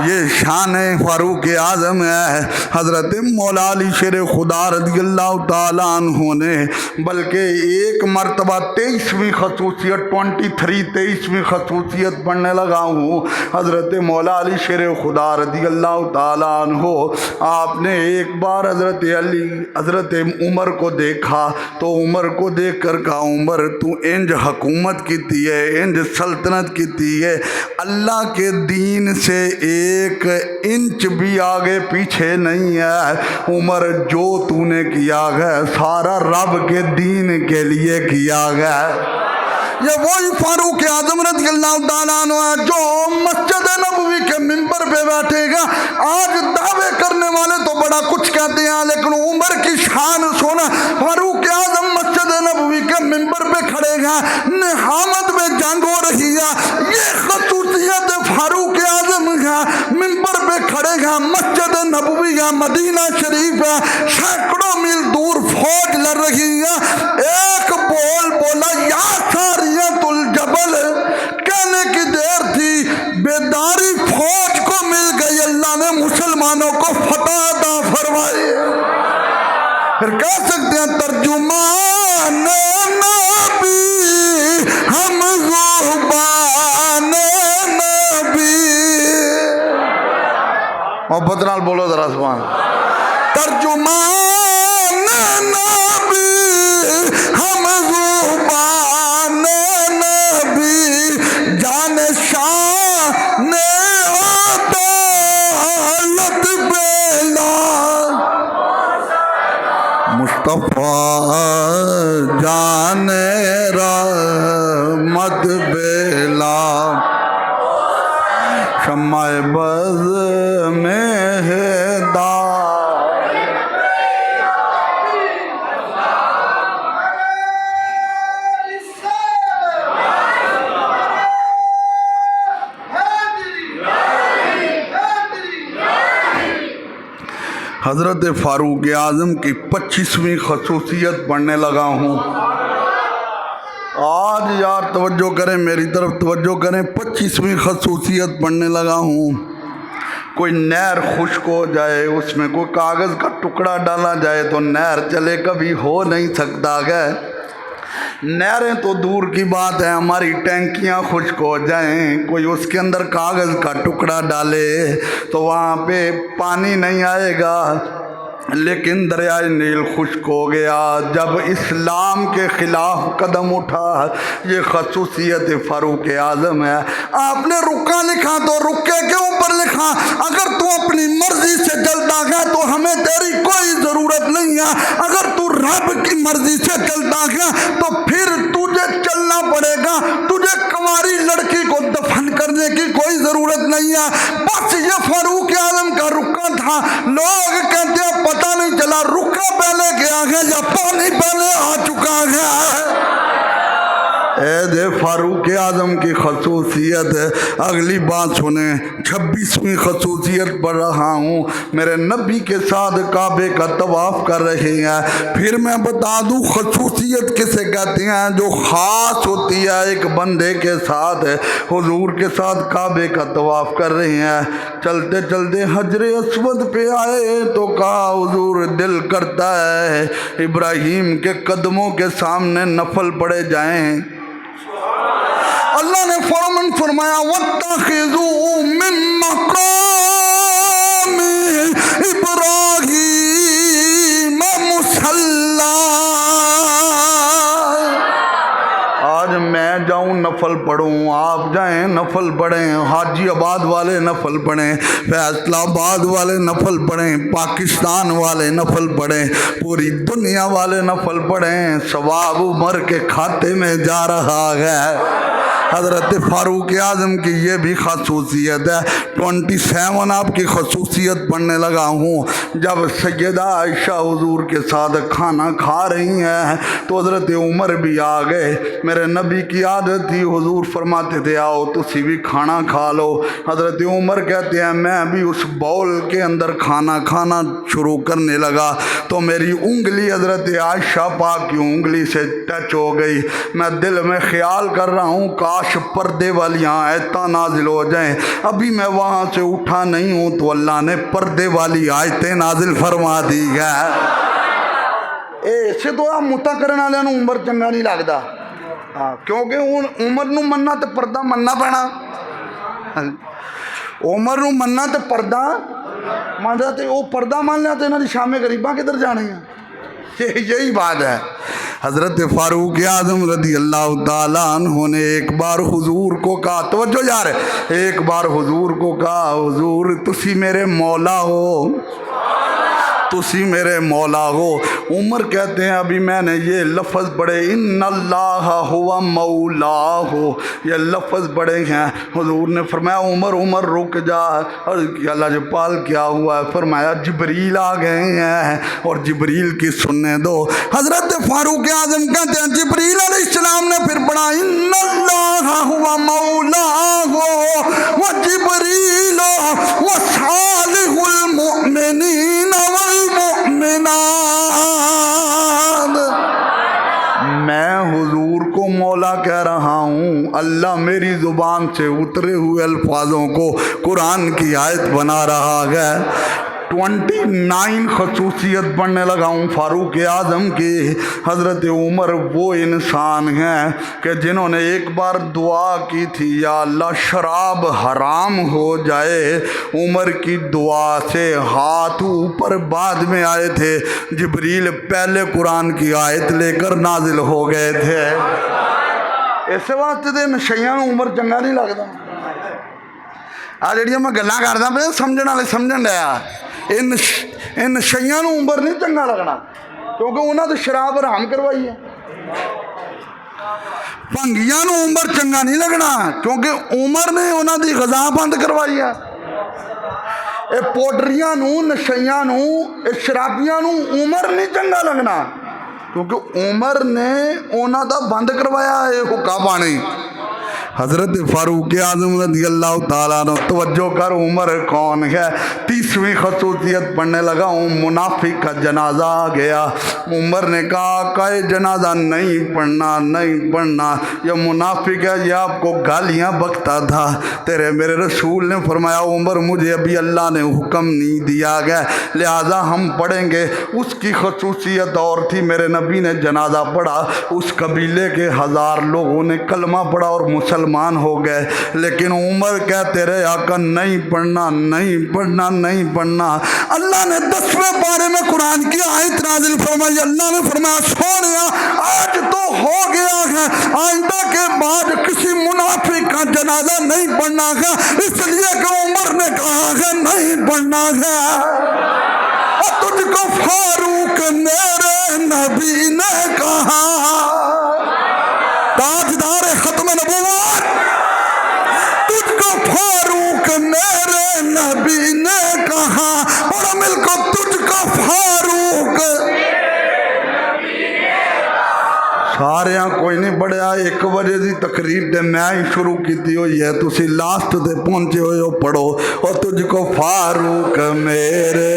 Speaker 2: یہ شان فاروق اعظم ہے حضرت مولا علی شیر خدا رضی اللہ تعالیٰ عنہ نے، بلکہ ایک مرتبہ 23ویں خصوصیت 23ویں خصوصیت پڑھنے لگا ہوں۔ حضرت مولا علی شیر خدا رضی اللہ تعالیٰ عنہ آپ نے ایک بار حضرت عمر کو دیکھا تو عمر کو دیکھ کر کہا عمر تو انج حکومت کیتی ہے، انج سلطنت کیتی ہے، اللہ کے دین سے ایک انچ بھی آگے پیچھے نہیں ہے عمر، جو تو نے کیا ہے سارا رب کے دین کے لیے کیا گیا۔ یہ وہی فاروق اعظم رضی اللہ تعالیٰ عنہ ہے جو مسجد نبوی کے ممبر پہ بیٹھے گا۔ آج دعوے کرنے والے تو بڑا کچھ کہتے ہیں لیکن عمر کی شان سونا، فاروق اعظم مسجد نبوی کے ممبر پہ کھڑے گا، نحامت میں جنگ ہو رہی ہے، یہ خصوصیت فاروق اعظم کا، ممبر پہ کھڑے گا، مسجد نبوی ہے، مدینہ شریف ہے، سینکڑوں میل دور فوج لڑ رہی ہے، ایک بول بولا یا ساریت الجبل، کہنے کی دیر تھی، بیداری فوج کو مل گئی، اللہ نے مسلمانوں کو فتح عطا فرمائی۔ پھر کہہ سکتے ہیں ترجمان نبی ہم زبان نبی، محبت نال بولو ذرا سبحان اللہ۔ ترجمان نبی ہم زبان نبی، جان شان عدالت بیلا، مصطفیٰ جان رحمت بیلا، شمع بز میں ہدایت، حضرت فاروق اعظم کی 25ویں خصوصیت پڑھنے لگا ہوں۔ آج یار توجہ کریں، میری طرف توجہ کریں، 25ویں خصوصیت پڑھنے لگا ہوں۔ کوئی نہر خشک ہو جائے، اس میں کوئی کاغذ کا ٹکڑا ڈالا جائے تو نہر چلے، کبھی ہو نہیں سکتا ہے۔ نہریں تو دور کی بات ہے، ہماری ٹینکیاں خشک ہو جائیں، کوئی اس کے اندر کاغذ کا ٹکڑا ڈالے تو وہاں پہ پانی نہیں آئے گا، لیکن دریائے نیل خشک ہو گیا جب اسلام کے خلاف قدم اٹھا۔ یہ خصوصیت فاروق اعظم ہے۔ آپ نے رکا لکھا تو رکے کے اوپر لکھا، اگر تو اپنی مرضی سے چلتا گیا تو ہمیں تیری کوئی ضرورت نہیں ہے، اگر تو رب کی مرضی سے چلتا گیا تو پھر تجھے چلنا پڑے گا، تجھے کنواری لڑکی کو دفن کرنے کی کوئی ضرورت نہیں ہے۔ بس یہ فاروق اعظم کا رکا تھا۔ لوگ کہتے ہیں پتہ نہیں چلا رکا پہلے گیا ہے یا پانی پہلے آ چکا ہے۔ اے دے فاروق اعظم کی خصوصیت ہے۔ اگلی بات سنیں، 26ویں خصوصیت پڑھ رہا ہوں۔ میرے نبی کے ساتھ کعبے کا طواف کر رہے ہیں۔ پھر میں بتا دوں خصوصیت کسے کہتے ہیں، جو خاص ہوتی ہے ایک بندے کے ساتھ۔ حضور کے ساتھ کعبے کا طواف کر رہے ہیں، چلتے چلتے حجر اسود پہ آئے تو کہا حضور دل کرتا ہے ابراہیم کے قدموں کے سامنے نفل پڑے جائیں۔ اللہ نے فوراً فرمایا وَاتَّخِذُوا مِن مَّقَامِ إِبْرَاهِيمَ مُصَلًّى۔ آج میں جاؤں نفل پڑھوں، آپ جائیں نفل پڑھیں، حاجی آباد والے نفل پڑھیں، فیصلہ آباد والے نفل پڑھیں، پاکستان والے نفل پڑھیں، پوری دنیا والے نفل پڑھیں، ثواب عمر کے کھاتے میں جا رہا ہے۔ حضرت فاروق اعظم کی یہ بھی خصوصیت ہے۔ 27 آپ کی خصوصیت پڑھنے لگا ہوں۔ جب سیدہ عائشہ حضور کے ساتھ کھانا کھا رہی ہیں تو حضرت عمر بھی آ گئے۔ میرے نبی کی عادت تھی، حضور فرماتے تھے آؤ تسی بھی کھانا کھا لو۔ حضرت عمر کہتے ہیں میں بھی اس باؤل کے اندر کھانا کھانا شروع کرنے لگا تو میری انگلی حضرت عائشہ پاک کی انگلی سے ٹچ ہو گئی۔ میں دل میں خیال کر رہا ہوں کاش کاش پردے والی آیتیں نازل ہو جائیں. ابھی میں وہاں سے اٹھا نہیں ہوں تو اللہ نے پردے والی آیتیں نازل فرما دی ہے. اسے تو آپ متا کرنے والے نو عمر چنگا نہیں لگتا. ہاں کیونکہ ہوں عمر نو مننا تے پردہ مننا پینا. عمر نو مننا تے پردہ مانتا تے وہ پردہ مان لیا تو انہوں نے شام غریباں کدھر جانے ہیں. یہی بات ہے. حضرت فاروق اعظم رضی اللہ تعالیٰ عنہ نے ایک بار حضور کو کہا, توجہ یار, ایک بار حضور کو کہا, حضور تسی میرے مولا ہو, تسی میرے مولا ہو. عمر کہتے ہیں ابھی میں نے یہ لفظ پڑھے ان اللہ ہوا مولا ہو, یہ لفظ پڑھے ہیں. حضور نے فرمایا عمر عمر رک جا. اور اللہ جبال کیا ہوا ہے؟ فرمایا جبریل آ گئے ہیں اور جبریل کی سننے دو. حضرت فاروق اعظم کہتے ہیں جبریل علیہ السلام نے پھر پڑھا ان اللہ ہوا مولا ہو و جبریل و صالح المؤمنین میں حضور کو مولا کہہ رہا ہوں, اللہ میری زبان سے اترے ہوئے الفاظوں کو قرآن کی آیت بنا رہا ہے. 29 خصوصیت پڑھنے لگا ہوں فاروق اعظم کی. حضرت عمر وہ انسان ہیں کہ جنہوں نے ایک بار دعا کی تھی یا اللہ شراب حرام ہو جائے. عمر کی دعا سے ہاتھ اوپر بعد میں آئے تھے, جبریل پہلے قرآن کی آیت لے کر نازل ہو گئے تھے. اس واسطے دے نشیاں عمر چنگا نہیں لگتا. آ جڑیاں میں گلاں کردا پیا سمجھن والے سمجھن ڈیا, ان نشیاں نو عمر نہیں چنگا لگنا کیونکہ انہاں تو شراب حرام کروائی ہے. بھنگیاں نو عمر چنگا نہیں لگنا کیونکہ عمر نے انہاں دی غذا بند کروائی ہے. اے پوڈریاں نو, نشیاں نو, اے شرابیاں نو عمر نہیں چنگا لگنا کیونکہ عمر نے انہاں دا بند کروایا ہے حکا پانی. حضرت فاروق اعظم رضی اللہ تعالیٰ عنہ, توجہ کر عمر کون ہے. 30ویں خصوصیت پڑھنے لگا ہوں, منافق کا جنازہ آ گیا. عمر نے کہا کہ جنازہ نہیں پڑھنا نہیں پڑھنا, یہ منافق ہے, یہ آپ کو گالیاں بکتا تھا. تیرے میرے رسول نے فرمایا عمر مجھے ابھی اللہ نے حکم نہیں دیا گیا لہذا ہم پڑھیں گے. اس کی خصوصیت اور تھی, میرے نبی نے جنازہ پڑھا, اس قبیلے کے 1000 لوگوں نے کلمہ پڑھا اور مسلمان ہو گئے. لیکن عمر کہتے رہے آقا نہیں پڑھنا نہیں پڑھنا نہیں پڑھنا. اللہ نے 10ویں پارے میں قرآن کی آیت نازل فرمائی. اللہ نے فرمایا سونیا آج تو ہو گیا ہے, آئندہ کے بعد کسی منافق کا جنازہ نہیں پڑھنا ہے, اس لیے کہ عمر نے کہا ہے نہیں پڑھنا ہے. اور تجھ کو فاروق میرے نبی نے کہا, تاجدار ختم نبوت, تجھ کو فاروق میرے نبی نے کہا, اور مل کو تجھ کو فاروق سارے کوئی نہیں پڑھیا. 1 بجے دی تقریر تے میں ہی شروع کیتی ہوئی ہے, تسی لاسٹ تے پہنچے ہوئے ہو, پڑھو. اور تجھ کو فاروق میرے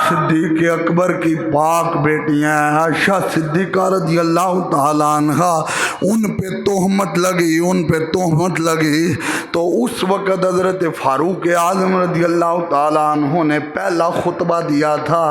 Speaker 2: صدیق اکبر کی پاک بیٹیاں عائشہ صدیقہ رضی اللہ تعالیٰ عنہ, ان پہ تہمت لگی, ان پہ تہمت لگی. تو اس وقت حضرت فاروق اعظم رضی اللہ تعالیٰ عنہ نے پہلا خطبہ دیا تھا.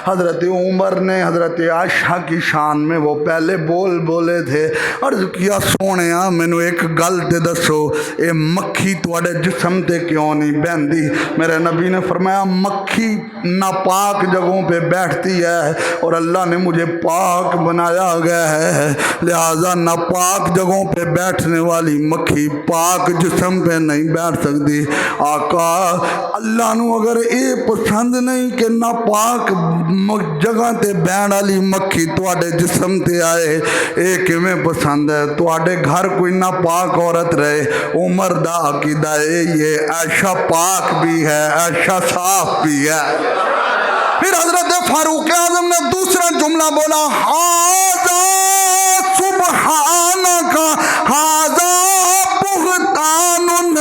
Speaker 2: حضرت عمر نے حضرت عائشہ کی شان میں وہ پہلے بولے تھے. عرض کیا سونیا مینوں ایک گل تے دسو, اے مکھی تواڈے جسم تے کیوں نہیں بہندی؟ میرے نبی نے فرمایا مکھی ناپاک جگہوں پہ بیٹھتی ہے اور اللہ نے مجھے پاک بنایا گیا ہے, لہذا ناپاک جگہوں پہ بیٹھنے والی مکھی پاک جسم پہ نہیں بیٹھ سکتی. آقا اللہ نو اگر اے پسند نہیں کہ ناپاک جگہ تے بیٹھن والی مکھی تواڈے جسم تے آئے, اے کیویں پسند ہے؟ تواڈے گھر کوئی ناپاک عورت رہے. عمر دا عقیدہ ہے یہ عائشہ پاک بھی ہے, عائشہ صاف بھی ہے. پھر حضرت فاروق اعظم نے دوسرا جملہ بولا, ہاذا سبحانک ہاذا بہتان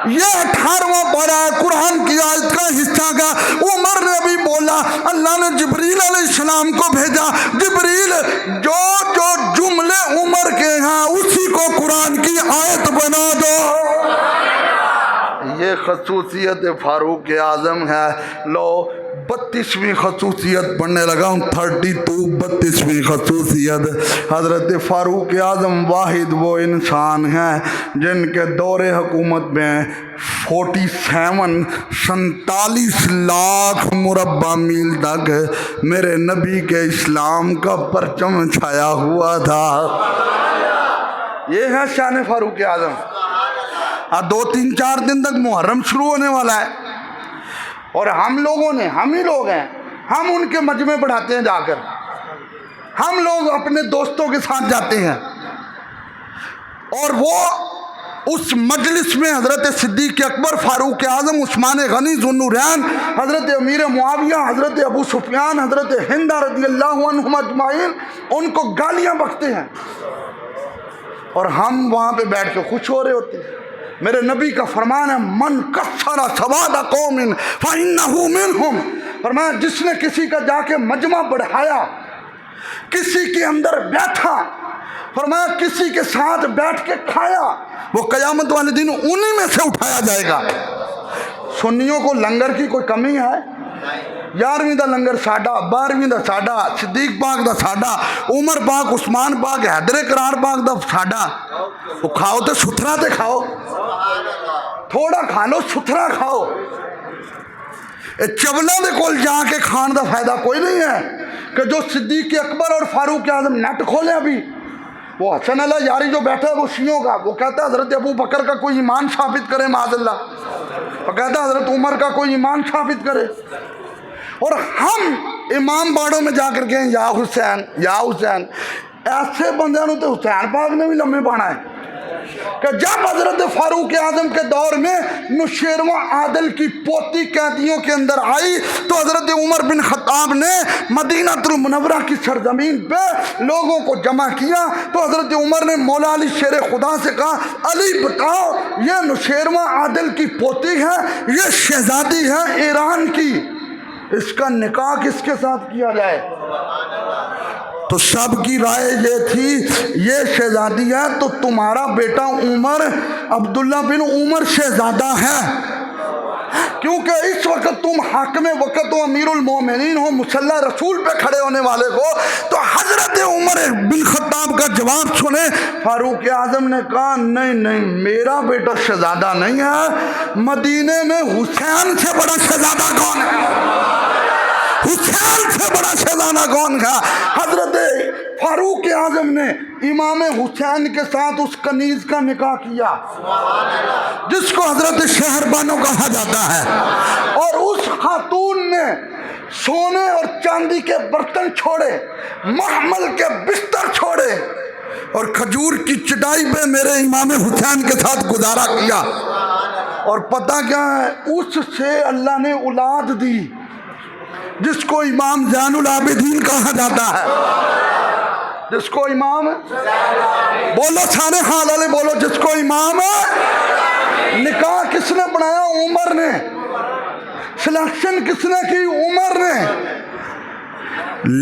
Speaker 2: یہ 18واں پارہ ہے قرآن کی آیت کا حصہ کا. عمر نے ابھی بولا اللہ نے جبریل علیہ السلام کو بھیجا، جبریل جو جو جملے عمر کے ہیں اسی کو قرآن کی آیت بنا دو. یہ خصوصیت فاروق اعظم ہے. لو 32ویں خصوصیت پڑھنے لگا ہوں. 32ویں خصوصیت. حضرت فاروق اعظم واحد وہ انسان ہیں جن کے دور حکومت میں 47 لاکھ مربع میل تک میرے نبی کے اسلام کا پرچم چھایا ہوا تھا. یہ ہے شان فاروق اعظم. 2-3-4 دن تک محرم شروع ہونے والا ہے اور ہم ہی لوگ ہیں، ہم ان کے مجمع پڑھاتے ہیں جا کر. ہم لوگ اپنے دوستوں کے ساتھ جاتے ہیں اور وہ اس مجلس میں حضرت صدیق اکبر، فاروق اعظم، عثمان غنی، ذو النورین، حضرت امیر معاویہ، حضرت ابو سفیان، حضرت ہند رضی اللہ عنہم اجمعین ان کو گالیاں بکتے ہیں اور ہم وہاں پہ بیٹھ کے خوش ہو رہے ہوتے ہیں. میرے نبی کا فرمان ہے من کثر سواد قوم فإنہ منہم. فرمایا جس نے کسی کا جا کے مجمع بڑھایا، کسی کے اندر بیٹھا، فرمایا کسی کے ساتھ بیٹھ کے کھایا، وہ قیامت والے دن انہی میں سے اٹھایا جائے گا. سنیوں کو لنگر کی کوئی کمی ہے؟ 11ویں دا لنگر ساڈا، 12ویں دا ساڈا، صدیق پاک دا ساڈا، عمر پاک، عثمان پاک، حیدر کرار پاک دا ساڈا. وہ کھاؤ تو ستھرا تے کھاؤ، تھوڑا کھا لو، ستھرا کھاؤ. چبلا دے کول جا کے کھان دا فائدہ کوئی نہیں ہے کہ جو صدیق اکبر اور فاروق اعظم نیٹ کھولے. ابھی وہ حسن اللہ یاری جو بیٹھا ہے وہ شیعوں کا، وہ کہتا ہے حضرت ابو بکر کا کوئی ایمان ثابت کرے معاذ اللہ، وہ کہتا ہے حضرت عمر کا کوئی ایمان ثابت کرے. اور ہم امام باڑوں میں جا کر کہیں یا حسین یا حسین. ایسے بندیاں نو تو حسین پاک نے بھی لمحے پانا ہے کہ جب حضرت فاروق اعظم کے دور میں نوشیروان عادل کی پوتی قیدیوں کے اندر آئی تو حضرت عمر بن خطاب نے مدینہ المنورہ کی سرزمین پہ لوگوں کو جمع کیا تو حضرت عمر نے مولا علی شیر خدا سے کہا علی بتاؤ یہ نوشیروان عادل کی پوتی ہے، یہ شہزادی ہے ایران کی، اس کا نکاح کس کے ساتھ کیا جائے؟ تو سب کی رائے یہ تھی یہ شہزادی ہے تو تمہارا بیٹا عمر عبداللہ بن عمر شہزادہ ہے، کیونکہ اس وقت تم حاکم وقت ہو، امیر المومنین ہو، مسلح رسول پہ کھڑے ہونے والے ہو. تو حضرت عمر بن خطاب کا جواب سنے. فاروق اعظم نے کہا نہیں میرا بیٹا شہزادہ نہیں ہے، مدینے میں حسین سے بڑا شہزادہ کون ہے؟ حسین سے بڑا شہزادہ کون تھا؟ حضرت فاروق اعظم نے امام حسین کے ساتھ اس کنیز کا نکاح کیا جس کو حضرت شہر بانو کہا جاتا ہے، اور اس خاتون نے سونے اور چاندی کے برتن چھوڑے، محمل کے بستر چھوڑے اور کھجور کی چٹائی پہ میرے امام حسین کے ساتھ گزارا کیا. اور پتہ کیا ہے، اس سے اللہ نے اولاد دی جس کو امام زین العابدین کہا جاتا ہے، جس کو امام بولو سارے حال والے بولو، جس کو امام. نکاح کس نے بنایا؟ عمر نے. سلیکشن کس نے کی؟ عمر نے.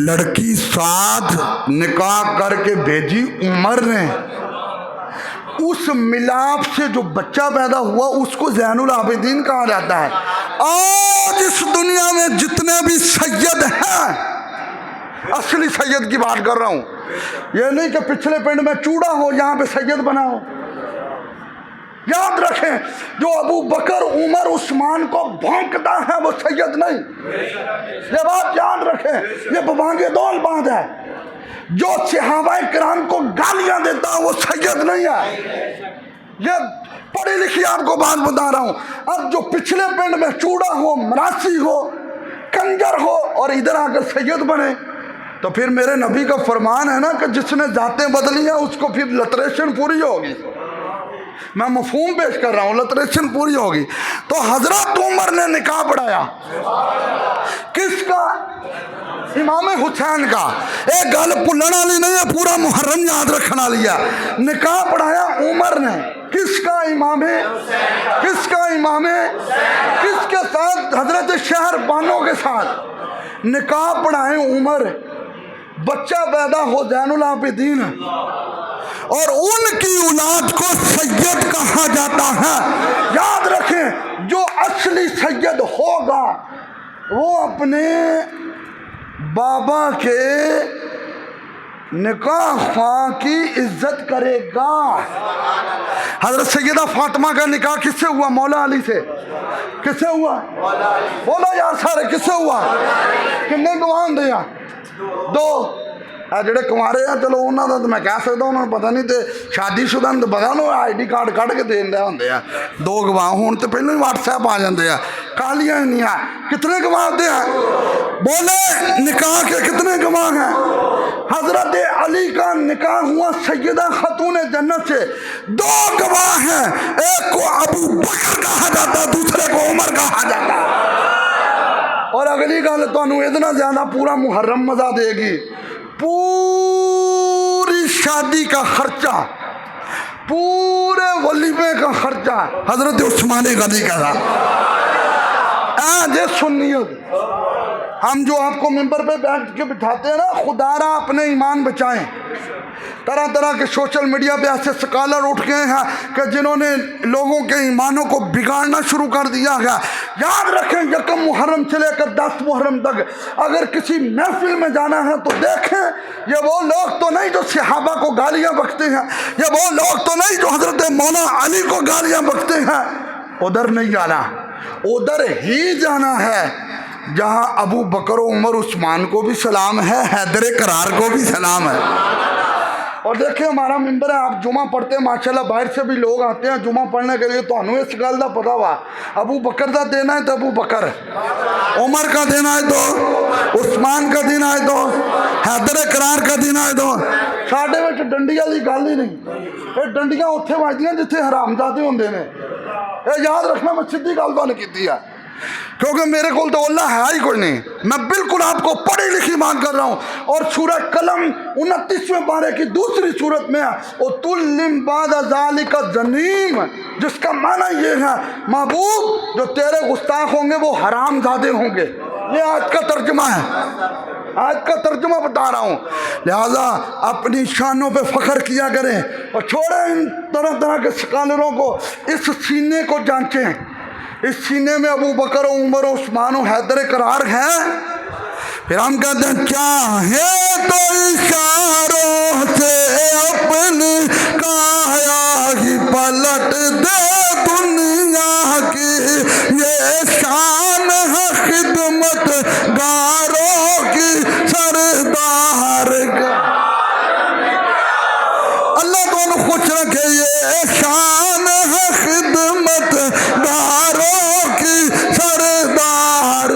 Speaker 2: لڑکی ساتھ نکاح کر کے بھیجی عمر نے. اس ملاپ سے جو بچہ پیدا ہوا اس کو زین العابدین کہا جاتا ہے. آج اس دنیا میں جتنے بھی سید ہیں، اصلی سید کی بات کر رہا ہوں، یہ نہیں کہ پچھلے پنڈ میں چوڑا ہو یہاں پہ سید بنا ہو. یاد رکھیں جو ابو بکر عمر عثمان کو بھونکتا ہے وہ سید نہیں. یہ بات یاد رکھیں، یہ ببانگے دول بات ہے. جو صحابہ کرام کو گالیاں دیتا ہے وہ سید نہیں ہے. یہ پڑھی لکھی آپ کو بات بتا رہا ہوں. اب جو پچھلے پنڈ میں چوڑا ہو، مراسی ہو، کنجر ہو اور ادھر آ کر سید بنے تو پھر میرے نبی کا فرمان ہے نا کہ جس نے ذاتیں بدلی ہیں اس کو پھر لتریشن پوری ہوگی. میں مفہوم پیش کر رہا ہوں، لٹریشن پوری ہوگی۔ تو حضرت عمر نے نکاح پڑھایا، کس کا؟ امام حسین کا۔ ایک گل بھولن والی نہیں ہے، پورا محرم یاد رکھنے والی ہے۔ نکاح پڑھایا عمر نے، کس کا؟ امام، کس کا؟ امام، کس کے ساتھ؟ حضرت شہر بانو کے ساتھ نکاح پڑھائے عمر، بچہ پیدا ہو زین العابدین، اور ان کی اولاد کو سید کہا جاتا ہے۔ یاد رکھیں، جو اصلی سید ہوگا وہ اپنے بابا کے نکاح خواہ کی عزت کرے گا۔ حضرت سیدہ فاطمہ کا نکاح کس سے ہوا؟ مولا علی سے۔ کس سے ہوا؟ بولو یار سارے، کس سے ہوا؟ کنے گواہ دیا؟ دو۔ جڑے کنوارے ہیں چلو انہوں کا تو میں کہہ سکتا ہوں، انہوں نے پتہ نہیں تے شادی شدہ تو پتا نو آئی ڈی کارڈ کٹ کے دین دے ہوندے ہیں۔ دو گواہ ہون تو پہلے ہی واٹس ایپ آ جاندے ہیں، کالیاں نہیں ہیں۔ کتنے گواہ ہوتے ہیں؟ بولے نکاح کے کتنے گواہ ہیں؟ حضرت علی کا نکاح ہوا سیدہ خاتون جنت سے، دو گواہ ہیں، ایک کو ابو بکر کہا جاتا، دوسرے کو عمر کہا جاتا۔ اور اگلی گل تانوں اتنا زیادہ پورا محرم مزہ دے گی، پوری شادی کا خرچہ، پورے ولیمے کا خرچہ حضرت عثمان غنی کا تھا۔ جے سنیت ہم جو آپ کو ممبر پہ بیٹھ کے بٹھاتے ہیں نا، خدا را اپنے ایمان بچائیں۔ طرح طرح کے سوشل میڈیا پہ ایسے سکالر اٹھ گئے ہیں کہ جنہوں نے لوگوں کے ایمانوں کو بگاڑنا شروع کر دیا ہے۔ یاد رکھیں، یکم محرم سے لے کر 10 محرم تک اگر کسی محفل میں جانا ہے تو دیکھیں یہ وہ لوگ تو نہیں جو صحابہ کو گالیاں بکتے ہیں، یہ وہ لوگ تو نہیں جو حضرت مولا علی کو گالیاں بکتے ہیں۔ ادھر نہیں جانا، ادھر ہی جانا ہے جہاں ابو بکر و عمر عثمان کو بھی سلام ہے، حیدر کرار کو بھی سلام ہے۔ اور دیکھیں ہمارا ممبر ہے، آپ جمعہ پڑھتے ہیں ماشاءاللہ، باہر سے بھی لوگ آتے ہیں جمعہ پڑھنے کے لیے، تو انہوں اس گل کا پتا ہوا ابو بکر کا دینا ہے تو ابو بکر، عمر کا دینا ہے تو عثمان کا دینا ہے تو حیدر کرار کا دینا ہے تو۔ ساڈے وچ ڈنڈی والی گل ہی نہیں، یہ ڈنڈیاں اتنے وجدیاں جتھے حرامزادے ہوندے نے۔ یہ یاد رکھنا، میں سیدھی گل تو نہیں کیتی ہے، کیونکہ میرے کو تو اللہ ہے ہی کوئی نہیں، میں بالکل آپ کو پڑھی لکھی بات کر رہا ہوں۔ اور سورہ قلم 29ویں پارے کی دوسری صورت میں اُتُلِّم بَعْدَ ذَلِكَ ظَنِيمٌ، جس کا معنی یہ ہے محبوب جو تیرے گستاخ ہوں گے وہ حرام زادے ہوں گے۔ یہ آج کا ترجمہ ہے، آج کا ترجمہ بتا رہا ہوں۔ لہذا اپنی شانوں پہ فخر کیا کریں اور چھوڑیں ان طرح طرح کے سکالروں کو۔ اس سینے کو جانچیں، اس سینے میں ابو بکر و عمر و عثمان و حیدر کرار ہیں۔ پھر ہم کہتے ہیں چاہے تو اشاروں سے اپنی کایا ہی پلٹ دے دنیا کی، یہ شان ہے خدمت گاروں کی سردار کا۔ اللہ تو خوش رکھے، یہ شان ہے خدمت گاروں کی سردار،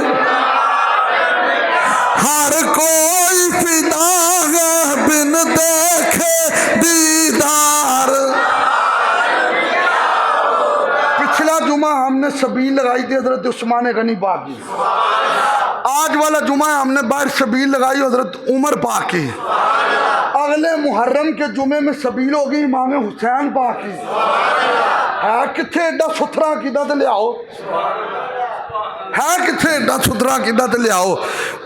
Speaker 2: ہر کوئی فدا ہے بن دیکھے دیدار۔ پچھلا جمعہ ہم نے سبیل لگائی تھی حضرت عثمان غنی پاک کی، آج والا جمعہ ہم نے باہر سبیل لگائی حضرت عمر پاک کی، اگلے محرم کے جمعے میں سبیل ہوگی امام حسین پاک کی۔ ہے کتنے ایڈا ستھرا عقیدہ تے لے آؤ، ہے کتنے ایڈا ستھرا عقیدہ تے لے آؤ۔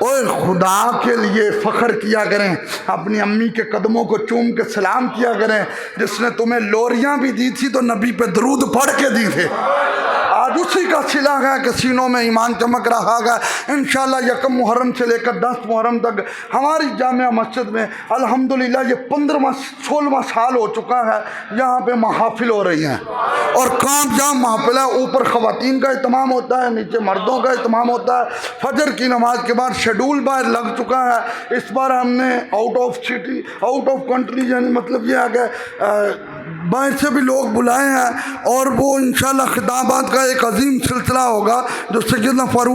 Speaker 2: اوے خدا کے لیے فخر کیا کریں، اپنی امی کے قدموں کو چوم کے سلام کیا کریں، جس نے تمہیں لوریاں بھی دی تھی تو نبی پہ درود پڑھ کے دی تھے۔ آج اسی کا صلہ ہے کہ سینوں میں ایمان چمک رہا ہے۔ انشاءاللہ یکم محرم سے لے کر 10 محرم تک ہماری جامعہ مسجد میں الحمدللہ یہ 16واں سال ہو چکا ہے، یہاں پہ محافل ہو رہی ہیں، اور کام جام محافل ہے۔ اوپر خواتین کا اہتمام ہوتا ہے، نیچے مردوں کا اہتمام ہوتا ہے۔ فجر کی نماز کے بعد شیڈول باہر لگ چکا ہے۔ اس بار ہم نے out of city, out of country, یعنی مطلب یہ ہے کہ باہر سے بھی لوگ بلائے ہیں، اور وہ انشاءاللہ خطابات کا ایک عظیم سلسلہ ہوگا جو سیدنا فاروق